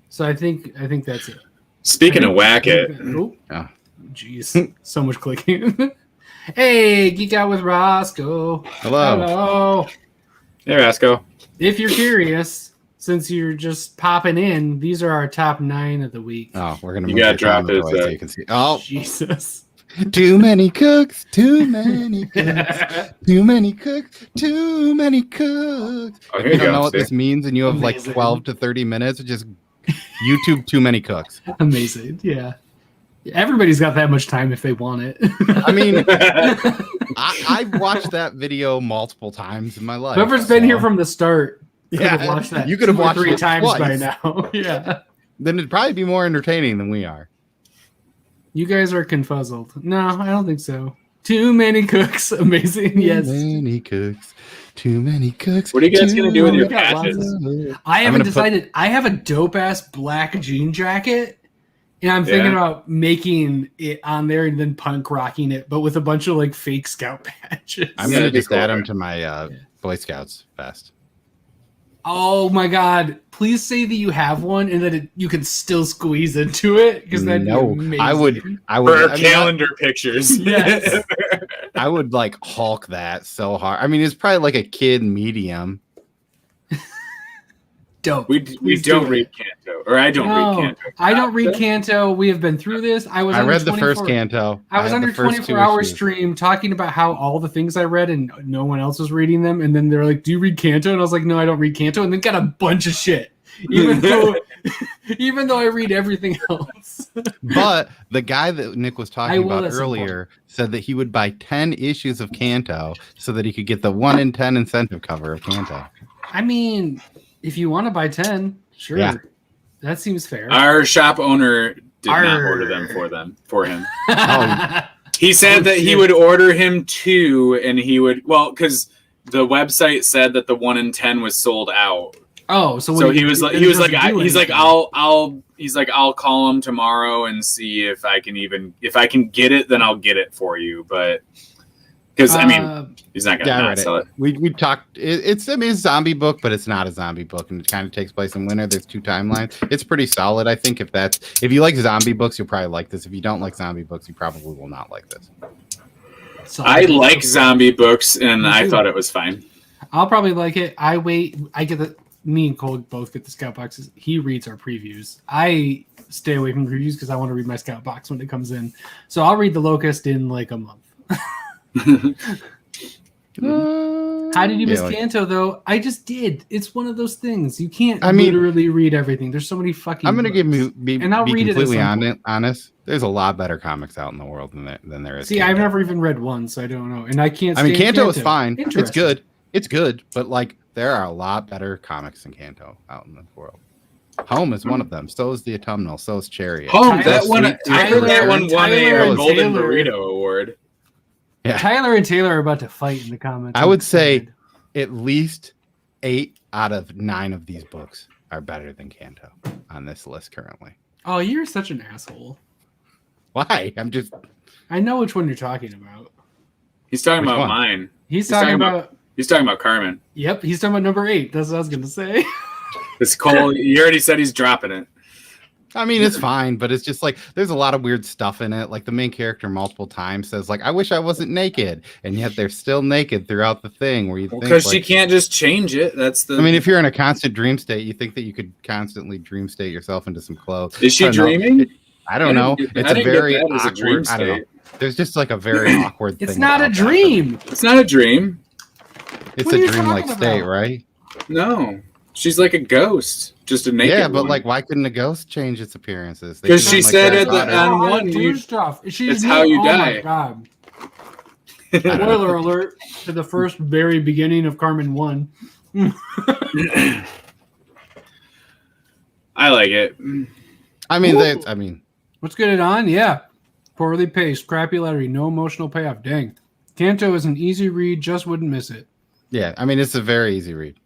Speaker 1: So I think that's it.
Speaker 3: Speaking of Whack It.
Speaker 1: Oh, jeez, so much clicking. Hey, Geek Out with Roscoe.
Speaker 2: Hello.
Speaker 3: Hey, Roscoe.
Speaker 1: If you're curious, since you're just popping in, these are our top 9 of the week.
Speaker 2: Oh, we're gonna.
Speaker 3: You gotta drop it
Speaker 2: so you can see. Oh,
Speaker 1: Jesus!
Speaker 2: too many cooks. Too many cooks. Too many cooks. Too many cooks.
Speaker 3: Oh,
Speaker 2: If you don't know what this means, and you have like
Speaker 1: Amazing.
Speaker 2: 12 to 30 minutes, just YouTube too many cooks.
Speaker 1: Amazing. Yeah. Everybody's got that much time if they want it.
Speaker 2: I mean, I've watched that video multiple times in my life.
Speaker 1: Whoever's been here from the start could have
Speaker 2: Yeah,
Speaker 1: watched that.
Speaker 2: you could have
Speaker 1: 2 or
Speaker 2: watched
Speaker 1: 3
Speaker 2: it
Speaker 1: times by
Speaker 2: twice.
Speaker 1: now. Yeah.
Speaker 2: Then it'd probably be more entertaining than we are.
Speaker 1: You guys are confuzzled. No, I don't think so. Too many cooks. Amazing. Yes.
Speaker 2: Too many cooks. Too many cooks.
Speaker 3: What are you guys gonna do with your
Speaker 1: We got lots
Speaker 3: patches?
Speaker 1: I haven't decided. I have a dope ass black jean jacket, and I'm thinking about making it on there and then punk rocking it, but with a bunch of like fake scout patches.
Speaker 2: I'm gonna just add them to my Boy Scouts vest.
Speaker 1: Oh my god! Please say that you have one and that you can still squeeze into it, because that'd be amazing.
Speaker 2: I would.
Speaker 3: For calendar pictures.
Speaker 1: Yes.
Speaker 2: I would like Hulk that so hard. I mean, it's probably like a kid medium.
Speaker 1: Dope.
Speaker 3: We don't read Canto, or I don't read Canto.
Speaker 1: I don't read Canto. We have been through this. I read
Speaker 2: the first Canto.
Speaker 1: I was on your 24-hour stream talking about how all the things I read and no one else was reading them. And then they're like, "Do you read Canto?" And I was like, "No, I don't read Canto." And then got a bunch of shit, even though I read everything else.
Speaker 2: But the guy that Nick was talking about earlier said that he would buy 10 issues of Canto so that he could get the 1 in 10 incentive cover of Canto.
Speaker 1: I mean, if you want to buy 10, sure. Yeah. That seems fair.
Speaker 3: Our shop owner did not order them for him. He said that he would order him 2, and he would, because the website said that the 1 in 10 was sold out.
Speaker 1: Oh, so
Speaker 3: he was like, I'll call him tomorrow and see if I can get it, then I'll get it for you. But because I mean, he's not gonna sell it.
Speaker 2: We talked. It's a zombie book, but it's not a zombie book, and it kind of takes place in winter. There's 2 timelines. It's pretty solid, I think. If you like zombie books, you'll probably like this. If you don't like zombie books, you probably will not like this.
Speaker 3: I like zombie books, and I thought it was fine.
Speaker 1: I'll probably like it. Me and Cole both get the scout boxes. He reads our previews. I stay away from previews because I want to read my scout box when it comes in. So I'll read The Locust in like a month. How did you miss Canto though? I just did. It's one of those things. You can't literally read everything. There's so many fucking.
Speaker 2: I'm gonna
Speaker 1: be completely
Speaker 2: honest. There's a lot better comics out in the world than there is.
Speaker 1: See, Canto. I've never even read one, so I don't know. And I can't.
Speaker 2: I mean, Canto is fine. It's good. It's good, but like there are a lot better comics than Canto out in the world. Home is one of them. So is the Autumnal. So is Chariot.
Speaker 3: Home. That one. I heard that one won a Golden Burrito Award.
Speaker 1: Yeah. Tyler and Taylor are about to fight in the comments.
Speaker 2: I would say at least 8 out of 9 of these books are better than Canto on this list currently.
Speaker 1: Oh, you're such an asshole.
Speaker 2: Why?
Speaker 1: I know which one you're talking about.
Speaker 3: He's talking about mine.
Speaker 1: He's talking about
Speaker 3: Carmen.
Speaker 1: Yep, he's talking about number 8. That's what I was going to say.
Speaker 3: It's Cole. You already said he's dropping it.
Speaker 2: I mean, it's fine, but it's just like there's a lot of weird stuff in it. Like the main character multiple times says, like, "I wish I wasn't naked," and yet they're still naked throughout the thing. Where you think
Speaker 3: because she can't just change it. That's the.
Speaker 2: I mean, if you're in a constant dream state, you think that you could constantly dream state yourself into some clothes.
Speaker 3: Is she dreaming?
Speaker 2: I don't know. It's a very awkward. I don't know. There's just like a very awkward thing.
Speaker 1: It's not a dream.
Speaker 3: It's not a dream.
Speaker 2: It's a dreamlike state, right?
Speaker 3: No. She's like a ghost, just a naked.
Speaker 2: Yeah, but
Speaker 3: one.
Speaker 2: like, why couldn't a ghost change its appearances?
Speaker 3: Because she said on one, it's how you die.
Speaker 1: My God. Spoiler alert to the first very beginning of Carmen 1.
Speaker 3: I like it.
Speaker 2: I mean,
Speaker 1: let's get it on. Yeah, poorly paced, crappy lettering, no emotional payoff. Dang, Canto is an easy read. Just wouldn't miss it.
Speaker 2: Yeah, I mean, it's a very easy read.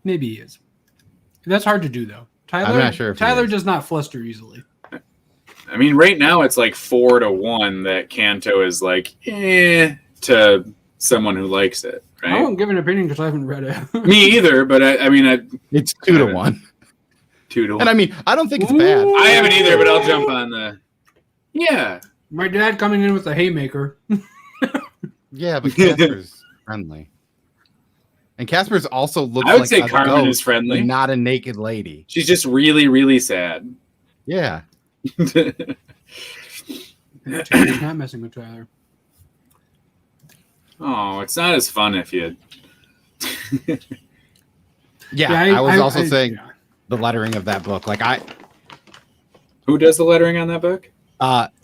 Speaker 1: Maybe he is. That's hard to do, though.
Speaker 2: I'm not sure.
Speaker 1: Tyler does not fluster easily.
Speaker 3: I mean, right now it's like 4-1 that Canto is like to someone who likes it. Right?
Speaker 1: I won't give an opinion because I haven't read it.
Speaker 3: Me either, but I mean,
Speaker 2: it's 2-1.
Speaker 3: 2-1.
Speaker 2: And I mean, I don't think it's bad.
Speaker 3: I haven't either, but I'll jump on the. Yeah.
Speaker 1: My dad coming in with a haymaker.
Speaker 2: Yeah, but Casper's friendly. And Casper's also looks
Speaker 3: I would
Speaker 2: like
Speaker 3: say
Speaker 2: a
Speaker 3: Carmen
Speaker 2: goat,
Speaker 3: is friendly,
Speaker 2: not a naked lady.
Speaker 3: She's just really, really sad.
Speaker 2: Yeah.
Speaker 1: Tyler's not messing with Tyler.
Speaker 3: Oh, it's not as fun if you.
Speaker 2: I was also saying the lettering of that book. Like
Speaker 3: Who does the lettering on that book?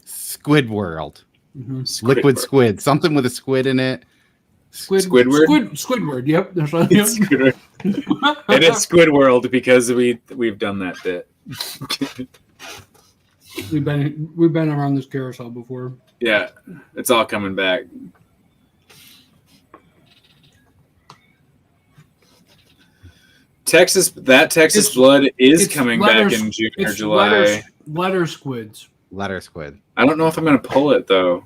Speaker 2: Squid World.
Speaker 1: Mm-hmm.
Speaker 2: Liquid squid. Something with a squid in it.
Speaker 3: Squidward?
Speaker 1: Squidward, yep. That's right.
Speaker 3: Squidward. And it's Squid World because we've done that bit.
Speaker 1: We've been around this carousel before.
Speaker 3: Yeah, it's all coming back. Texas Blood is coming back in June or July.
Speaker 1: Letter squids.
Speaker 2: Letter squid.
Speaker 3: I don't know if I'm going to pull it, though.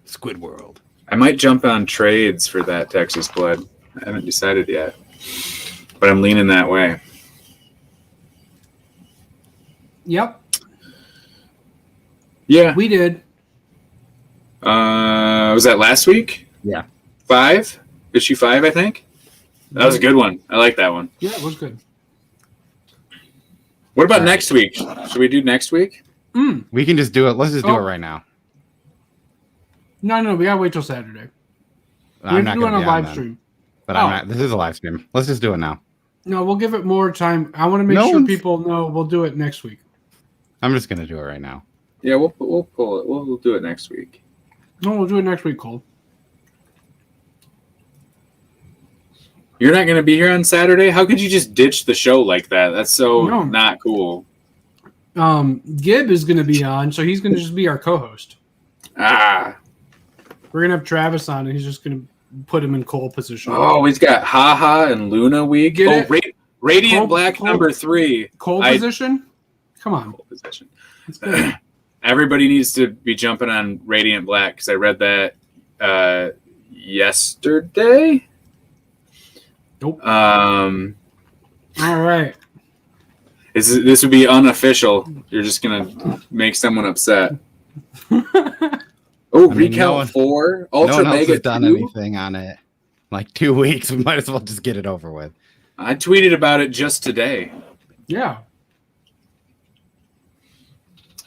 Speaker 2: Squid World.
Speaker 3: I might jump on trades for that Texas Blood. I haven't decided yet. But I'm leaning that way.
Speaker 1: Yep.
Speaker 3: Yeah.
Speaker 1: We did.
Speaker 3: Was that last week?
Speaker 2: Yeah.
Speaker 3: 5? Issue 5, I think? That was a good one. I like that one.
Speaker 1: Yeah, it was good.
Speaker 3: What about next week? Should we do next week?
Speaker 2: We can just do it. Let's just do it right now.
Speaker 1: No, we gotta wait till Saturday.
Speaker 2: I'm not going to
Speaker 1: do it on a live stream.
Speaker 2: But I'm not. This is a live stream. Let's just do it now.
Speaker 1: No, we'll give it more time. I want to make sure people know we'll do it next week.
Speaker 2: I'm just going to do it right now.
Speaker 3: Yeah, we'll pull it. We'll do it next week.
Speaker 1: No, we'll do it next week, Cole.
Speaker 3: You're not going to be here on Saturday? How could you just ditch the show like that? That's so not cool.
Speaker 1: Gib is going to be on, so he's going to just be our co-host. We're going to have Travis on, and he's just going to put him in Cole position.
Speaker 3: Oh, he's got Haha and Luna Week. Radiant Cole, Black Cole, number 3.
Speaker 1: Cole position? Come on.
Speaker 3: Cole position. Everybody needs to be jumping on Radiant Black because I read that yesterday.
Speaker 1: Nope. All right.
Speaker 3: This would be unofficial. You're just gonna make someone upset. Recount 4, Ultra
Speaker 2: no one else
Speaker 3: Mega
Speaker 2: has done
Speaker 3: 2?
Speaker 2: anything on it. Like 2 weeks, we might as well just get it over with.
Speaker 3: I tweeted about it just today.
Speaker 1: Yeah.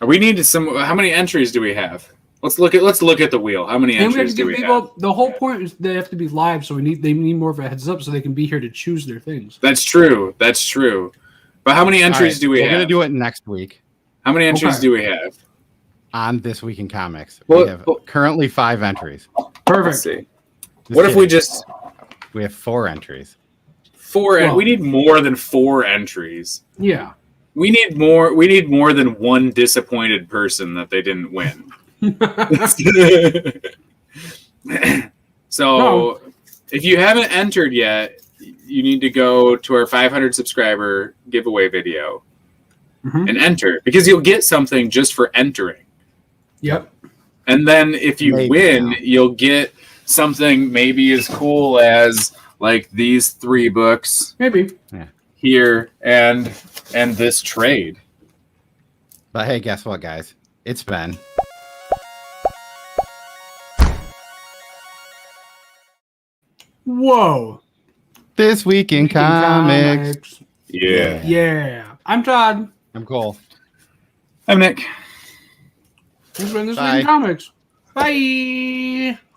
Speaker 3: We need some. How many entries do we have? Let's look at the wheel. How many entries do we have?
Speaker 1: The whole point is they have to be live, so they need more of a heads up so they can be here to choose their things.
Speaker 3: That's true. But how many entries do we have?
Speaker 2: We're gonna do it next week.
Speaker 3: How many entries do we have?
Speaker 2: On This Week in Comics, we have currently 5 entries.
Speaker 1: Perfect.
Speaker 3: Let's see. What if
Speaker 2: we have 4 entries?
Speaker 3: 4 we need more than 4 entries.
Speaker 1: Yeah.
Speaker 3: We need more than one disappointed person that they didn't win. So if you haven't entered yet, you need to go to our 500 subscriber giveaway video and enter, because you'll get something just for entering.
Speaker 1: Yep.
Speaker 3: And then if you win, you'll get something maybe as cool as like these 3 books here and this trade.
Speaker 2: But hey, guess what, guys? It's been
Speaker 1: Whoa.
Speaker 2: This Week in Comics.
Speaker 1: Yeah. I'm Todd.
Speaker 2: I'm Cole.
Speaker 3: I'm Nick.
Speaker 1: This has been This Week in Comics. Bye.